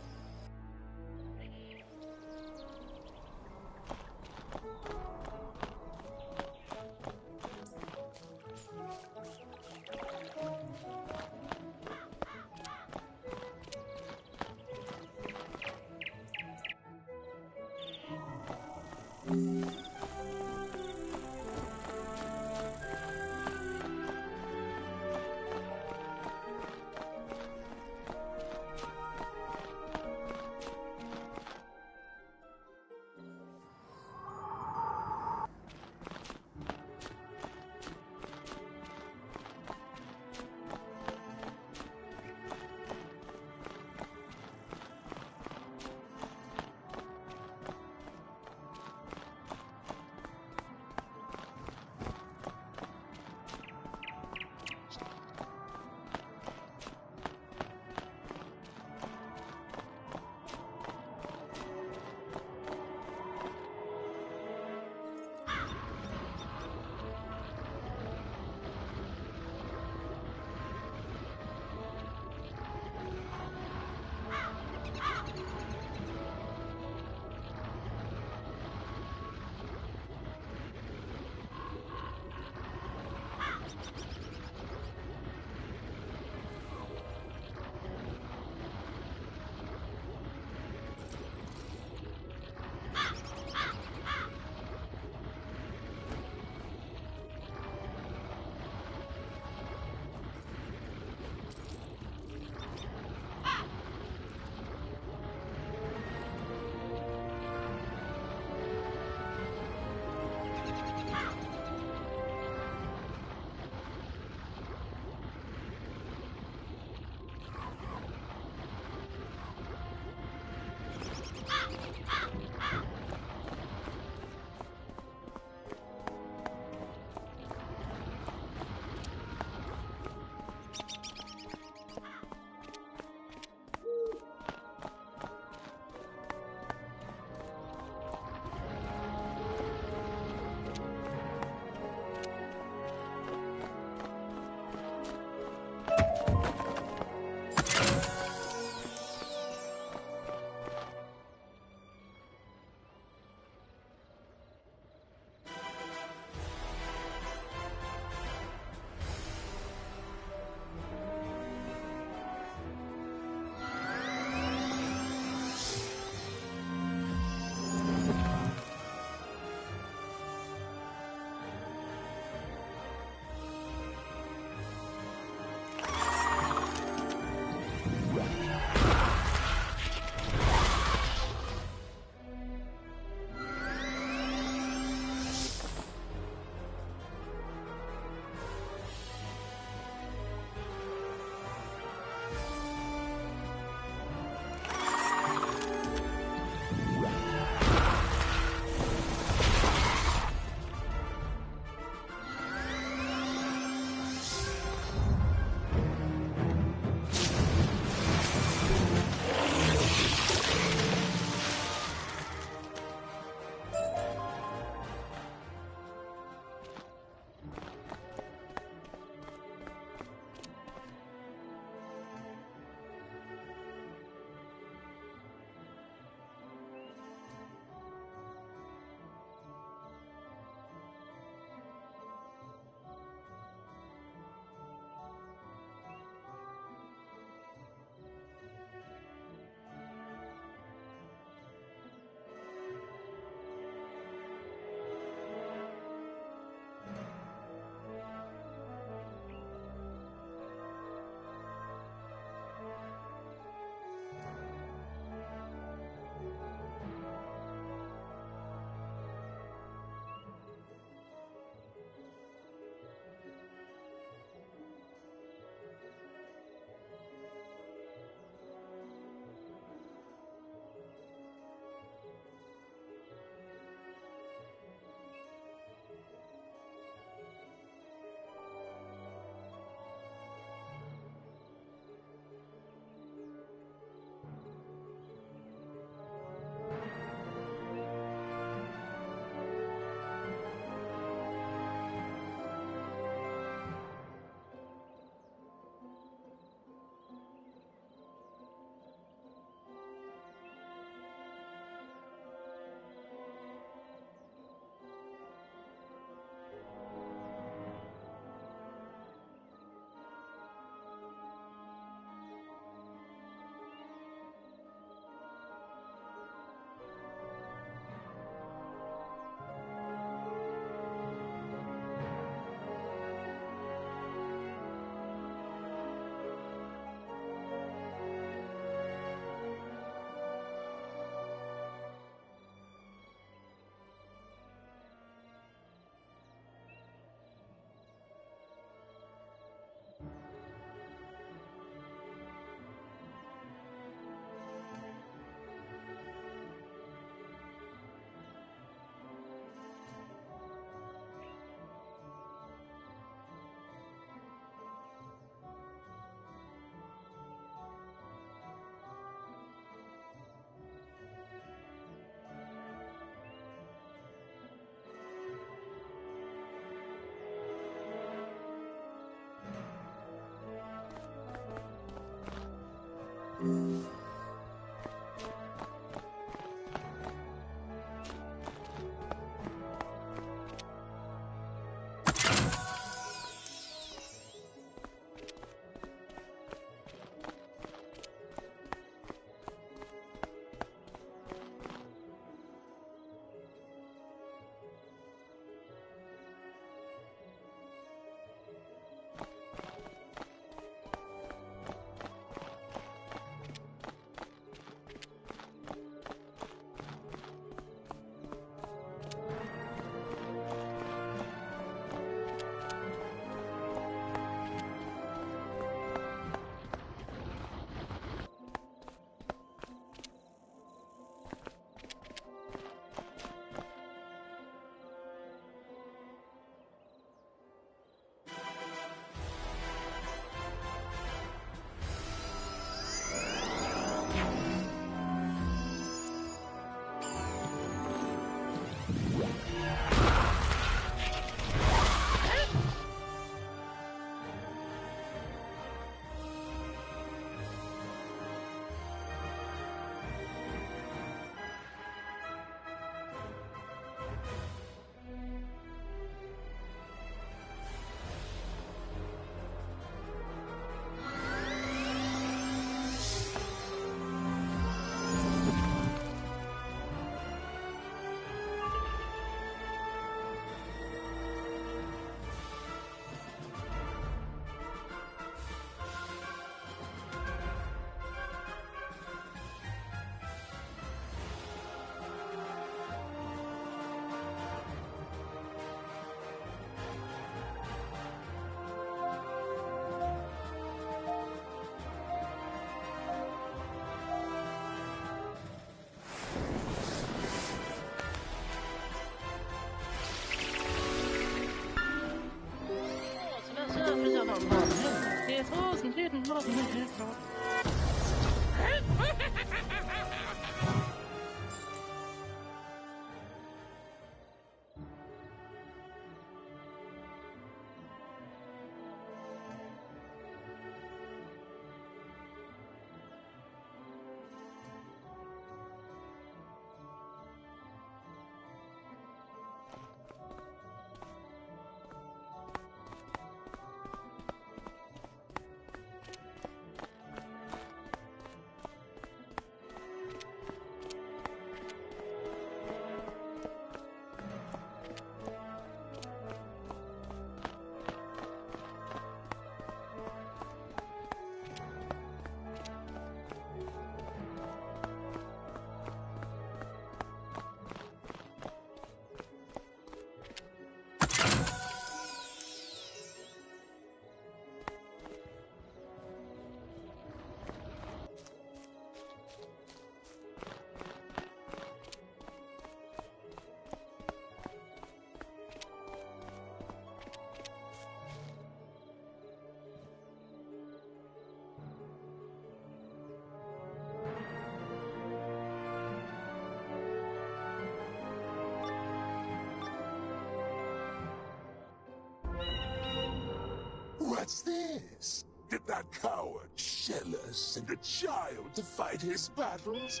What's this? Did that coward shell us send a child to fight his battles?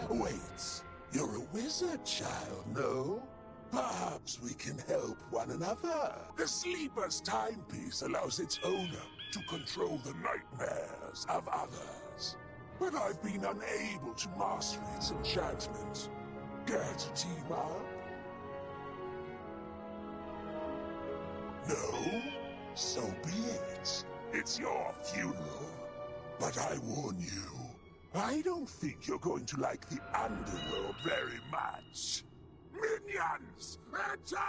Wait, you're a wizard child, no? Perhaps we can help one another. The Sleeper's timepiece allows its owner to control the nightmares of others. But I've been unable to master its enchantment. Care to team up? No? So be it. It's your funeral. But I warn you, I don't think you're going to like the underworld very much. Minions, attack!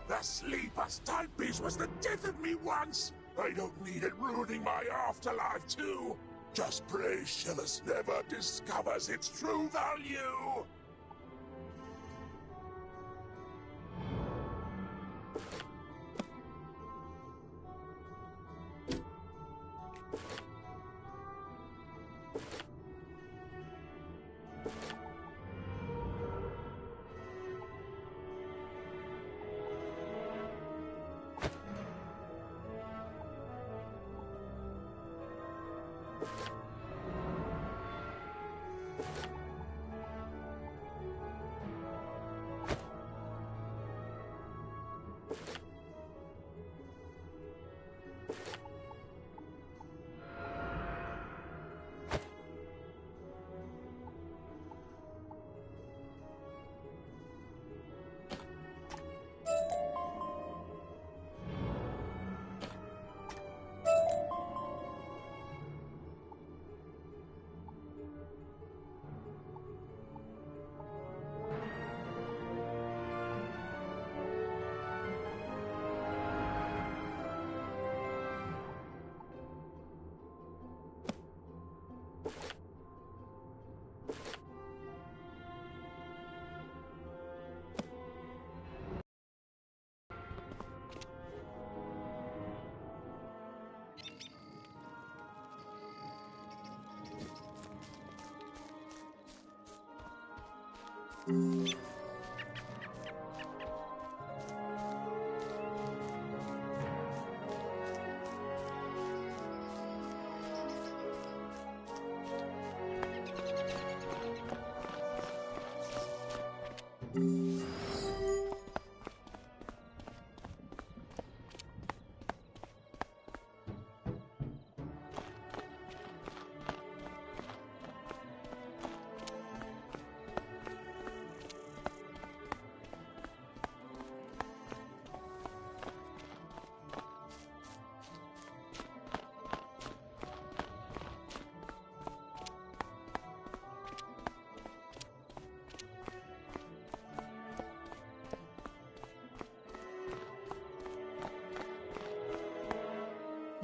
The sleeper's timepiece was the death of me once. I don't need it ruining my afterlife too. Just pray Shillis never discovers its true value.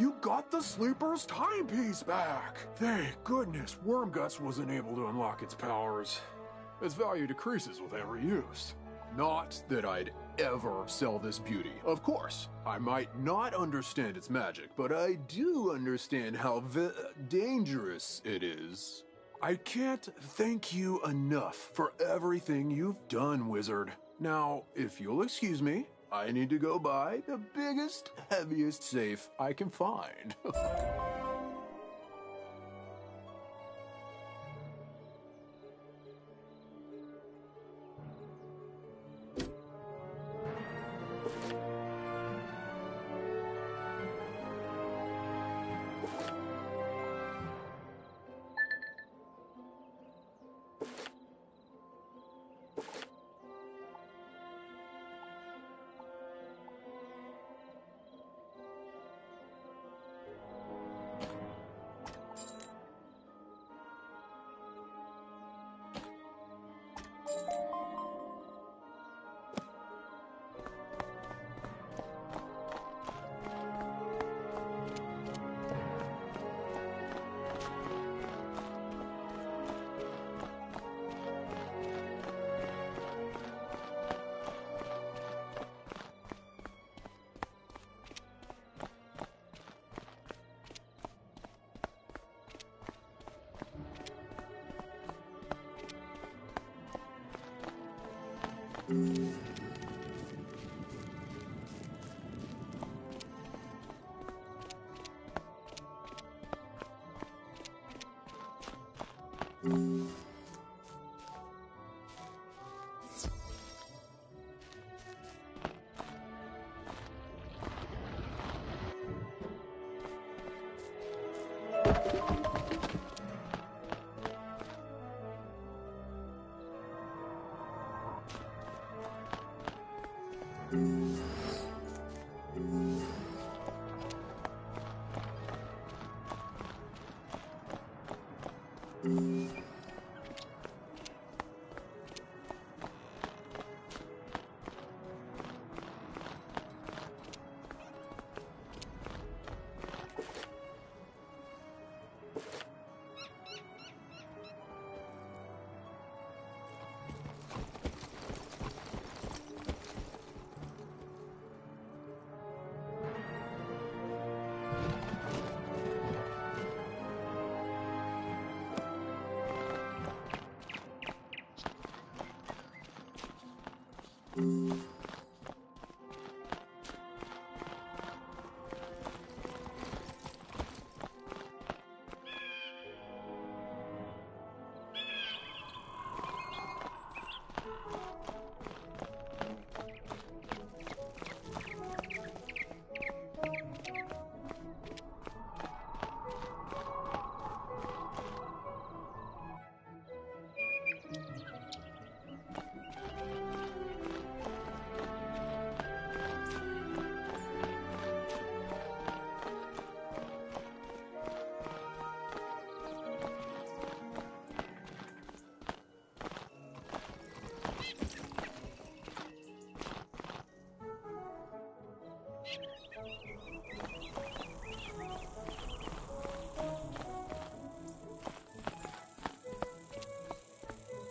You got the Sleeper's timepiece back! Thank goodness Wormguts wasn't able to unlock its powers. Its value decreases with every use. Not that I'd ever sell this beauty. Of course, I might not understand its magic, but I do understand how dangerous it is. I can't thank you enough for everything you've done, Wizard. Now, if you'll excuse me, I need to go buy the biggest, heaviest safe I can find.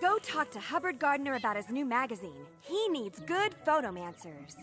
Go talk to Hubbard Gardner about his new magazine. He needs good photomancers.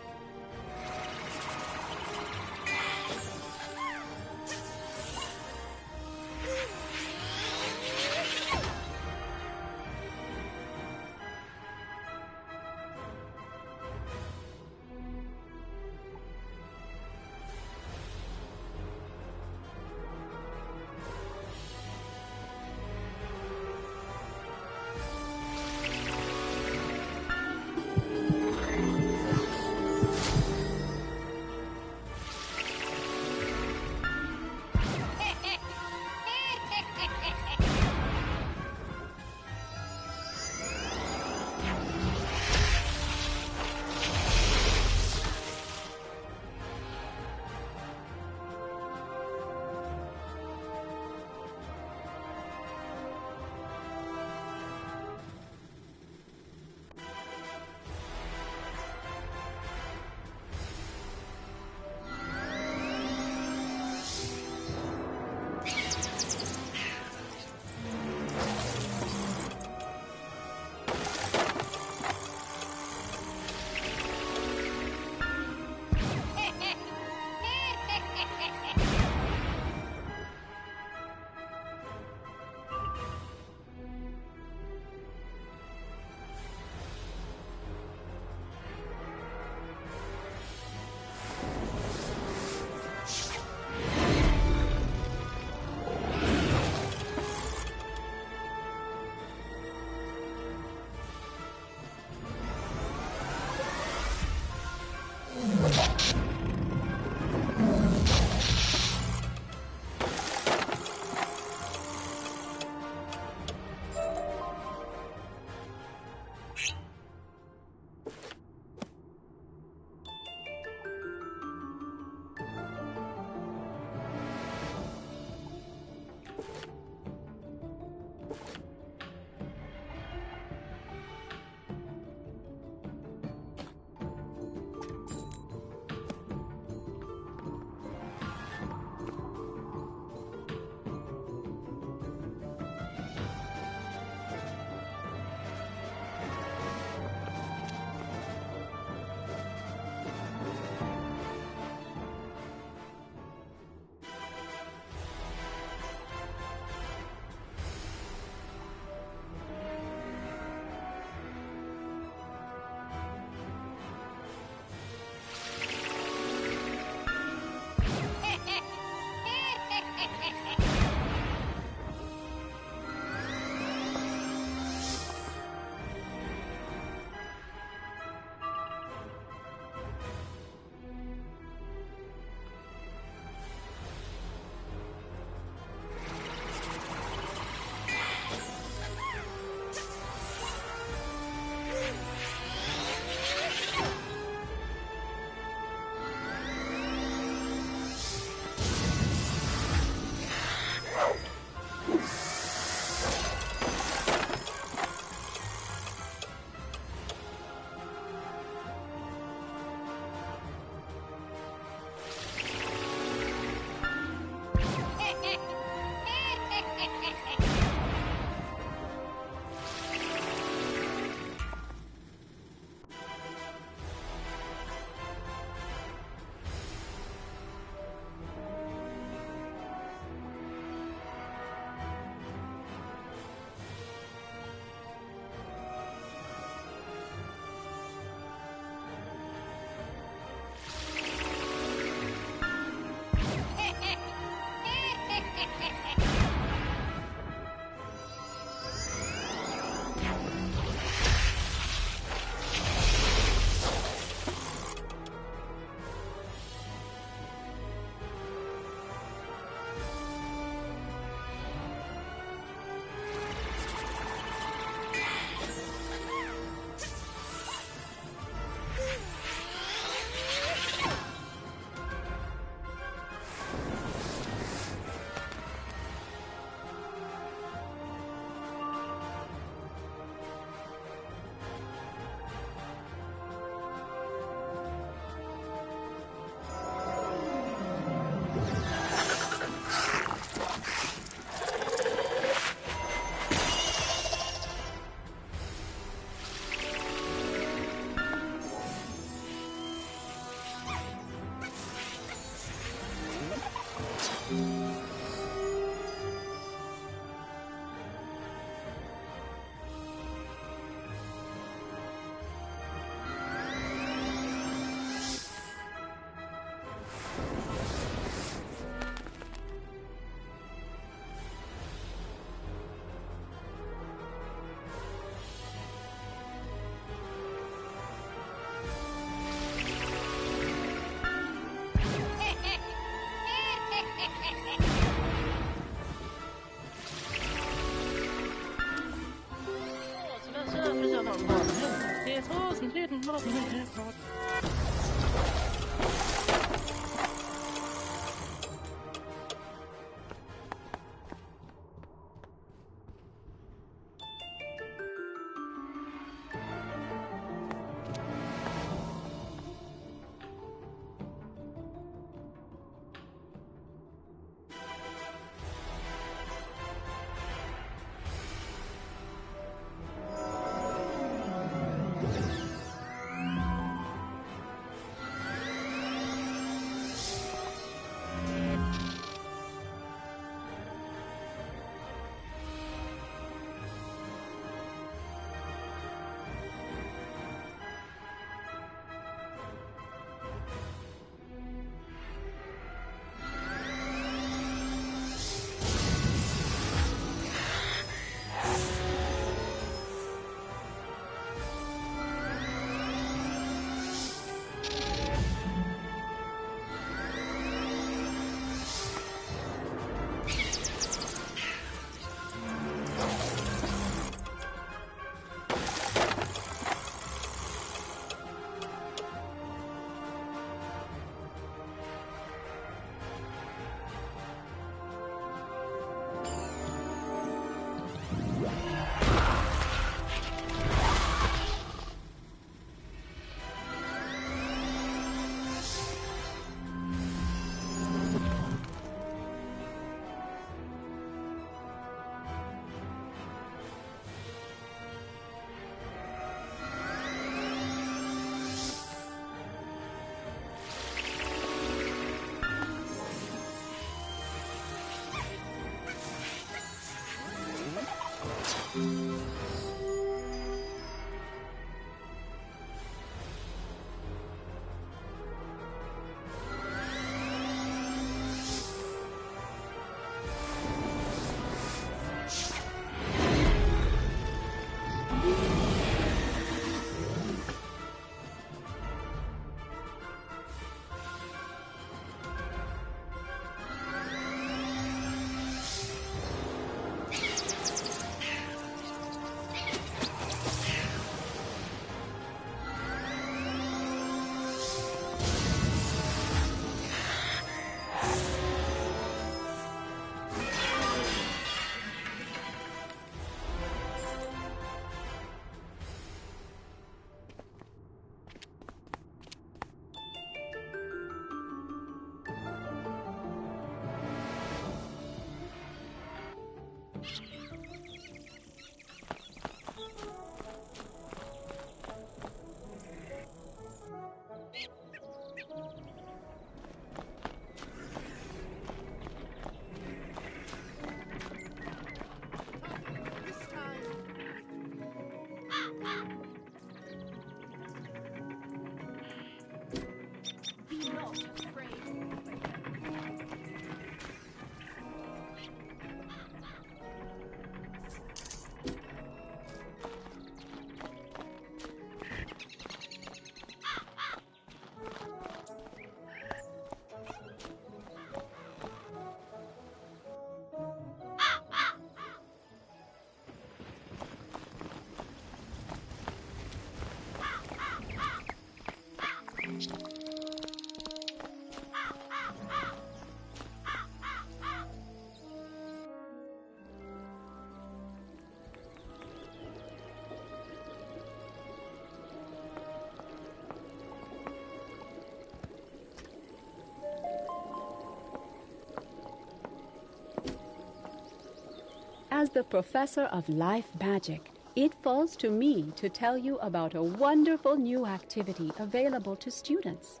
As the professor of life magic, it falls to me to tell you about a wonderful new activity available to students.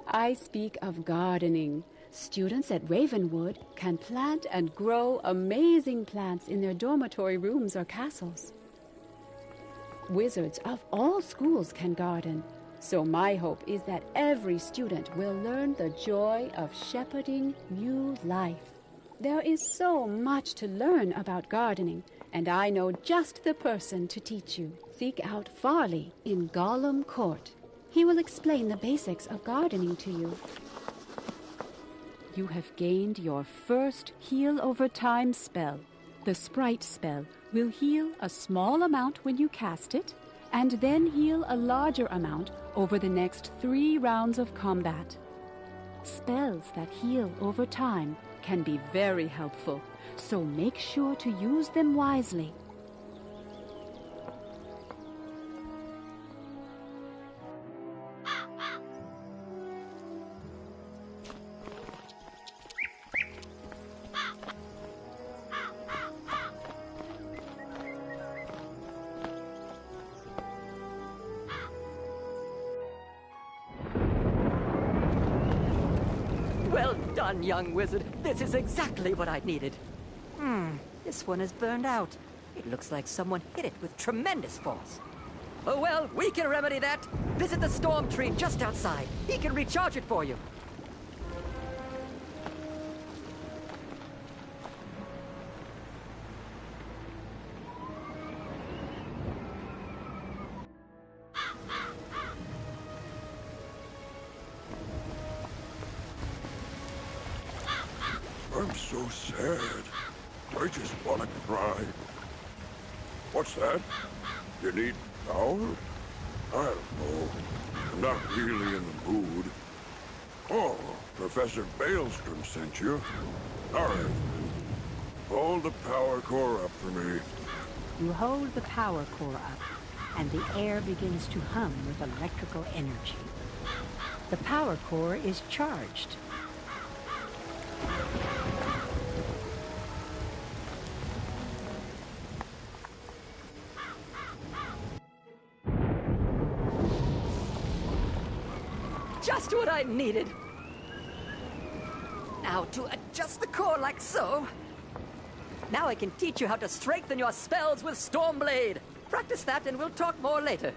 I speak of gardening. Students at Ravenwood can plant and grow amazing plants in their dormitory rooms or castles. Wizards of all schools can garden, so my hope is that every student will learn the joy of shepherding new life. There is so much to learn about gardening, and I know just the person to teach you. Seek out Farley in Gollum Court. He will explain the basics of gardening to you. You have gained your first Heal Over Time spell. The Sprite spell will heal a small amount when you cast it, and then heal a larger amount over the next 3 rounds of combat. Spells that heal over time can be very helpful, so make sure to use them wisely. Well done, young wizard. This is exactly what I needed. This one is burned out. It looks like someone hit it with tremendous force. Oh well, we can remedy that. Visit the storm tree just outside. He can recharge it for you. I'm so sad. I just want to cry. What's that? You need power? I don't know. I'm not really in the mood. Oh, Professor Baelstrom sent you. All right. Hold the power core up for me. You hold the power core up, and the air begins to hum with electrical energy. The power core is charged. Just what I needed. Now to adjust the core like so. Now I can teach you how to strengthen your spells with Stormblade. Practice that and we'll talk more later.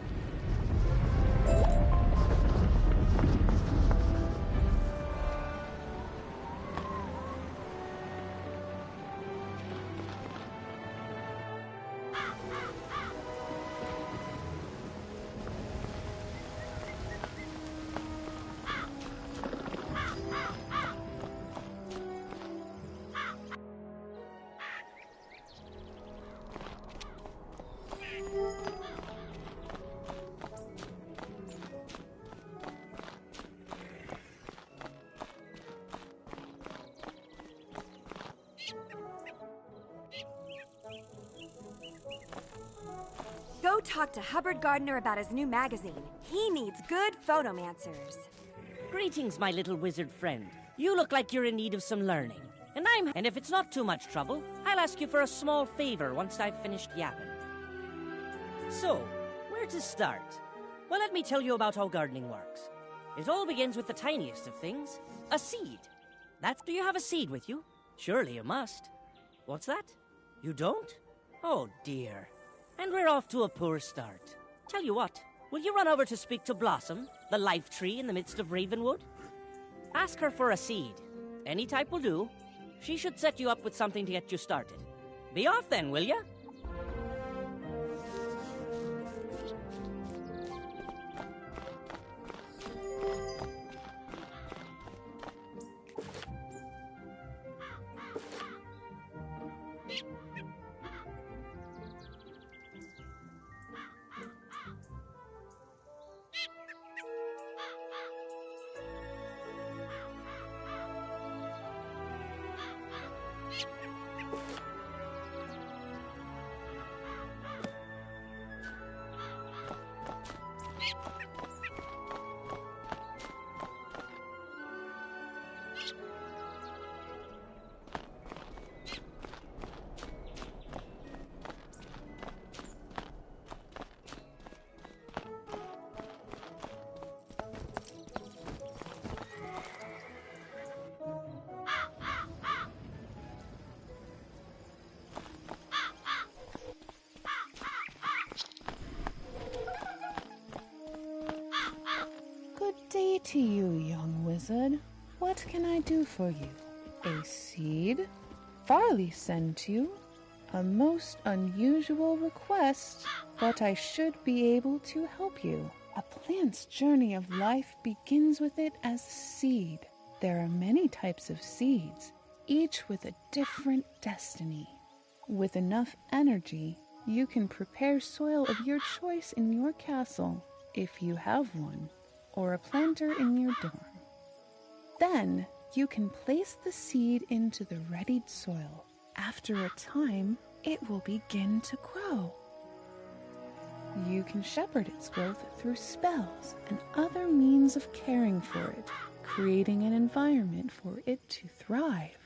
Go talk to Hubbard Gardner about his new magazine. He needs good photomancers. Greetings, my little wizard friend. You look like you're in need of some learning. And if it's not too much trouble, I'll ask you for a small favor once I've finished yapping. So, where to start? Well, let me tell you about how gardening works. It all begins with the tiniest of things, a seed. Do you have a seed with you? Surely you must. What's that? You don't? Oh, dear. And we're off to a poor start. Tell you what, will you run over to speak to Blossom, the life tree in the midst of Ravenwood? Ask her for a seed. Any type will do. She should set you up with something to get you started. Be off then, will ya? Good day to you, young wizard. What can I do for you? A seed? Farley sent you? A most unusual request, but I should be able to help you. A plant's journey of life begins with it as a seed. There are many types of seeds, each with a different destiny. With enough energy, You can prepare soil of your choice in your castle, if you have one, or a planter in your dorm. Then, you can place the seed into the readied soil. After a time, it will begin to grow. You can shepherd its growth through spells and other means of caring for it, creating an environment for it to thrive.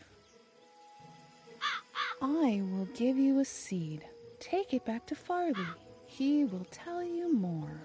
I will give you a seed. Take it back to Farley. He will tell you more.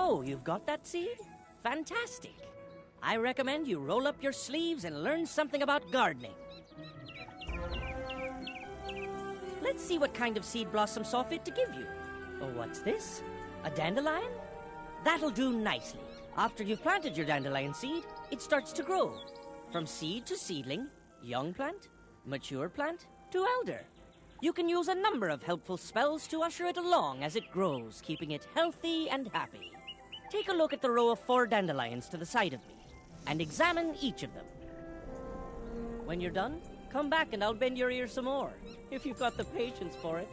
Oh, you've got that seed? Fantastic. I recommend you roll up your sleeves and learn something about gardening. Let's see what kind of seed blossom saw fit to give you. Oh, what's this? A dandelion? That'll do nicely. After you've planted your dandelion seed, it starts to grow. From seed to seedling, young plant, mature plant, to elder. You can use a number of helpful spells to usher it along as it grows, keeping it healthy and happy. Take a look at the row of 4 dandelions to the side of me, and examine each of them. When you're done, come back and I'll bend your ear some more, if you've got the patience for it.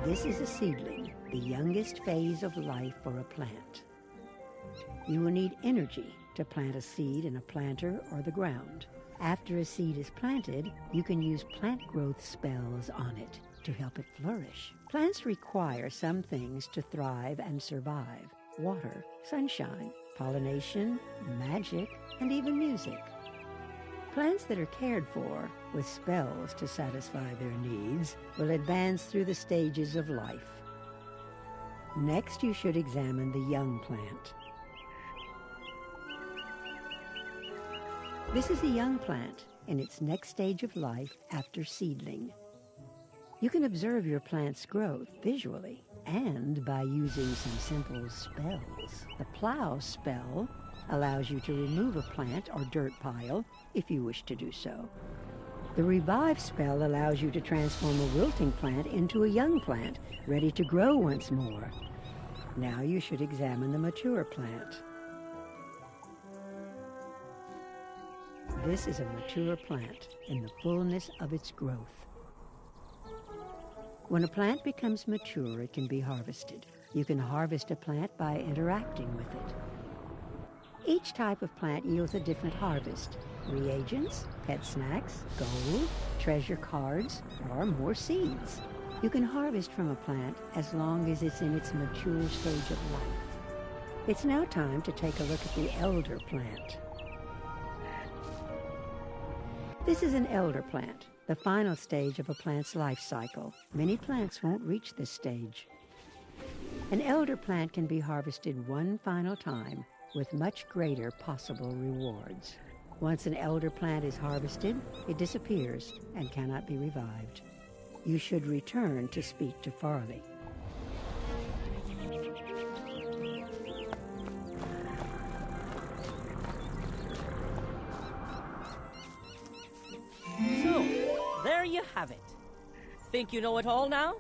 This is a seedling, the youngest phase of life for a plant. You will need energy to plant a seed in a planter or the ground. After a seed is planted, you can use plant growth spells on it to help it flourish. Plants require some things to thrive and survive: water, sunshine, pollination, magic, and even music. Plants that are cared for with spells to satisfy their needs will advance through the stages of life. Next, you should examine the young plant. This is a young plant in its next stage of life after seedling. You can observe your plant's growth visually and by using some simple spells. The plow spell allows you to remove a plant or dirt pile if you wish to do so. The revive spell allows you to transform a wilting plant into a young plant ready to grow once more. Now you should examine the mature plant. This is a mature plant in the fullness of its growth. When a plant becomes mature, it can be harvested. You can harvest a plant by interacting with it. Each type of plant yields a different harvest. Reagents, pet snacks, gold, treasure cards, or more seeds. You can harvest from a plant as long as it's in its mature stage of life. It's now time to take a look at the elder plant. This is an elder plant, the final stage of a plant's life cycle. Many plants won't reach this stage. An elder plant can be harvested one final time with much greater possible rewards. Once an elder plant is harvested, it disappears and cannot be revived. You should return to speak to Farley. So, there you have it. Think you know it all now?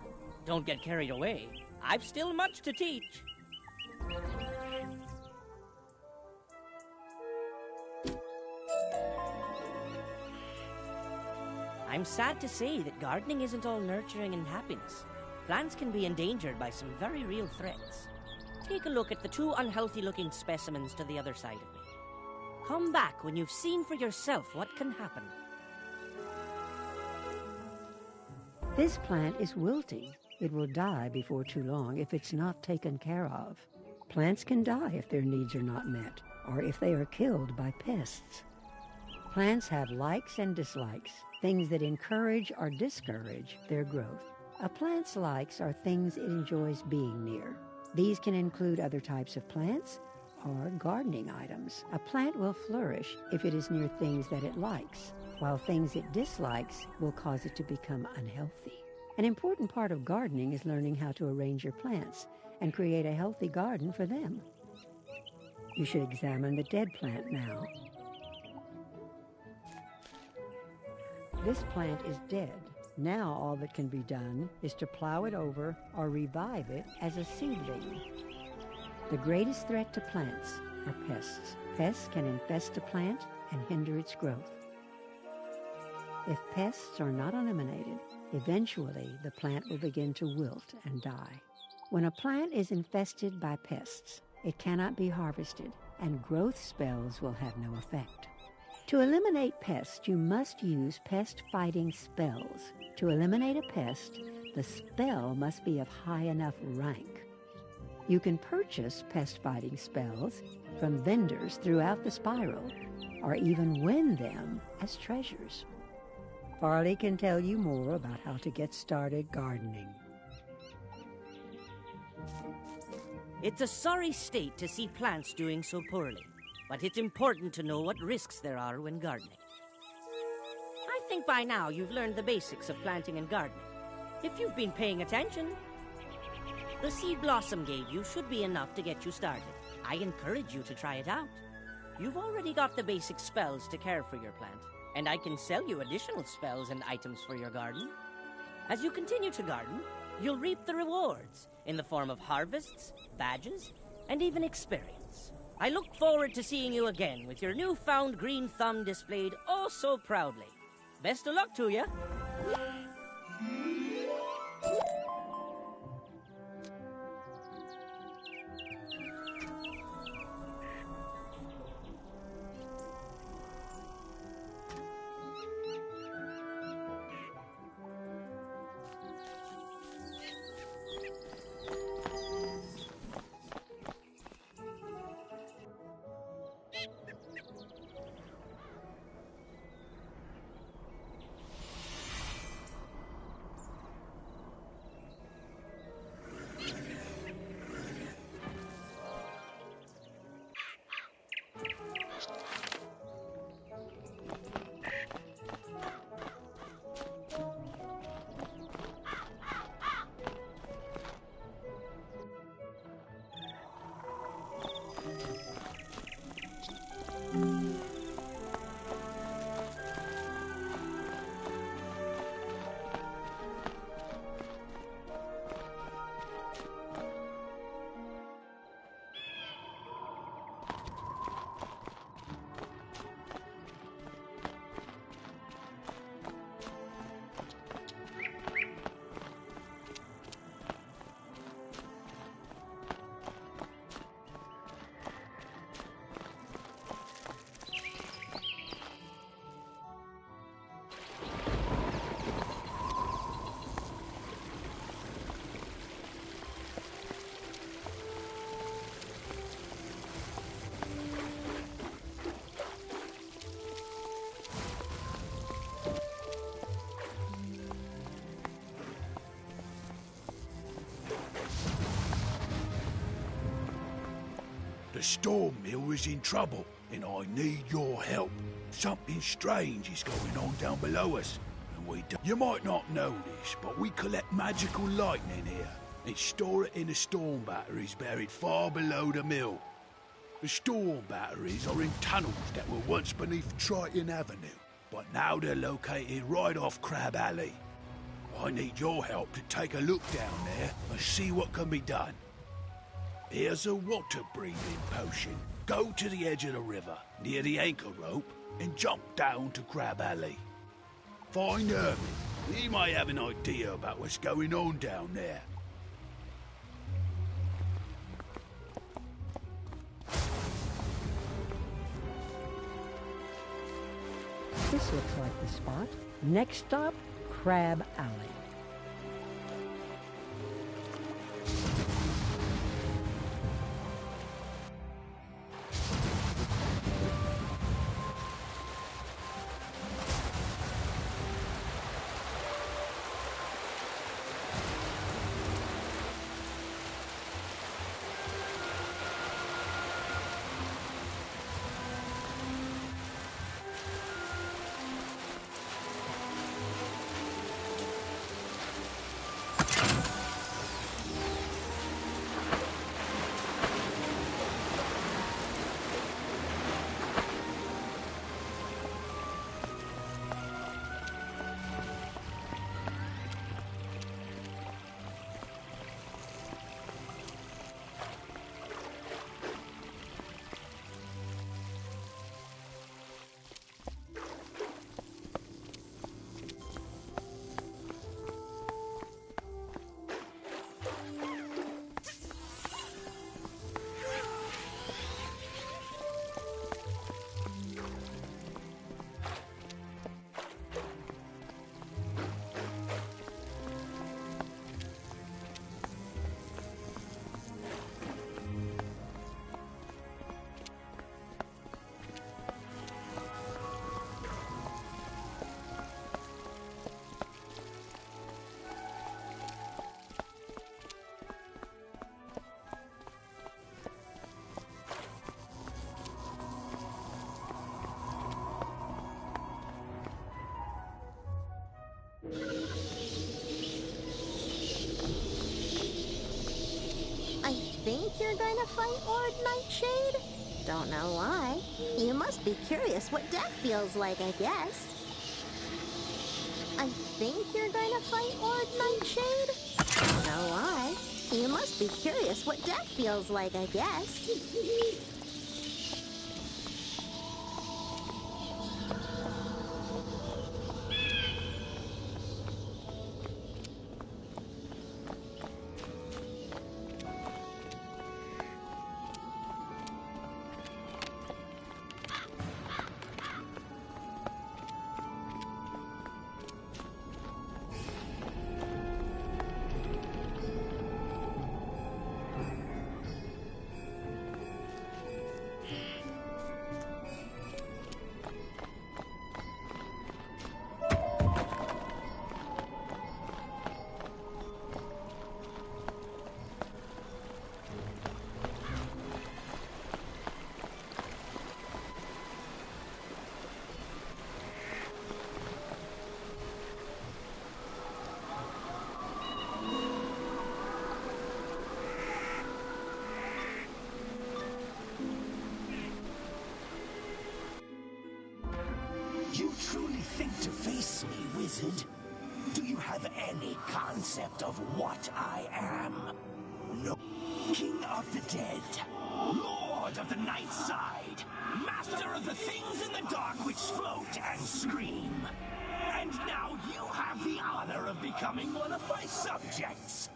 Don't get carried away. I've still much to teach. I'm sad to say that gardening isn't all nurturing and happiness. Plants can be endangered by some very real threats. Take a look at the two unhealthy-looking specimens to the other side of me. Come back when you've seen for yourself what can happen. This plant is wilting. It will die before too long if it's not taken care of. Plants can die if their needs are not met, or if they are killed by pests. Plants have likes and dislikes, things that encourage or discourage their growth. A plant's likes are things it enjoys being near. These can include other types of plants or gardening items. A plant will flourish if it is near things that it likes, while things it dislikes will cause it to become unhealthy. An important part of gardening is learning how to arrange your plants and create a healthy garden for them. You should examine the dead plant now. This plant is dead. Now all that can be done is to plow it over or revive it as a seedling. The greatest threat to plants are pests. Pests can infest a plant and hinder its growth. If pests are not eliminated, eventually the plant will begin to wilt and die. When a plant is infested by pests, it cannot be harvested, and growth spells will have no effect. To eliminate pests, you must use pest-fighting spells. To eliminate a pest, the spell must be of high enough rank. You can purchase pest-fighting spells from vendors throughout the spiral, or even win them as treasures. Farley can tell you more about how to get started gardening. It's a sorry state to see plants doing so poorly, but it's important to know what risks there are when gardening. I think by now you've learned the basics of planting and gardening, if you've been paying attention. The seed Blossom gave you should be enough to get you started. I encourage you to try it out. You've already got the basic spells to care for your plant, and I can sell you additional spells and items for your garden. As you continue to garden, you'll reap the rewards in the form of harvests, badges, and even experience. I look forward to seeing you again with your newfound green thumb displayed oh so proudly. Best of luck to you. storm mill is in trouble, and I need your help. Something strange is going on down below us, and we don't... You might not know this, but we collect magical lightning here and store it in the storm batteries buried far below the mill. The storm batteries are in tunnels that were once beneath Triton Avenue, but now they're located right off Crab Alley. I need your help to take a look down there and see what can be done. Here's a water-breathing potion. Go to the edge of the river, near the anchor rope, and jump down to Crab Alley. Find Herman. He might have an idea about what's going on down there. This looks like the spot. Next stop, Crab Alley. I think you're going to fight Lord Nightshade? Don't know why. You must be curious what death feels like, I guess. I think you're going to fight Lord Nightshade? Don't know why. You must be curious what death feels like, I guess. You truly think to face me, wizard? Do you have any concept of what I am? No. King of the dead, Lord of the night side, master of the things in the dark which float and scream. And now you have the honor of becoming one of my subjects.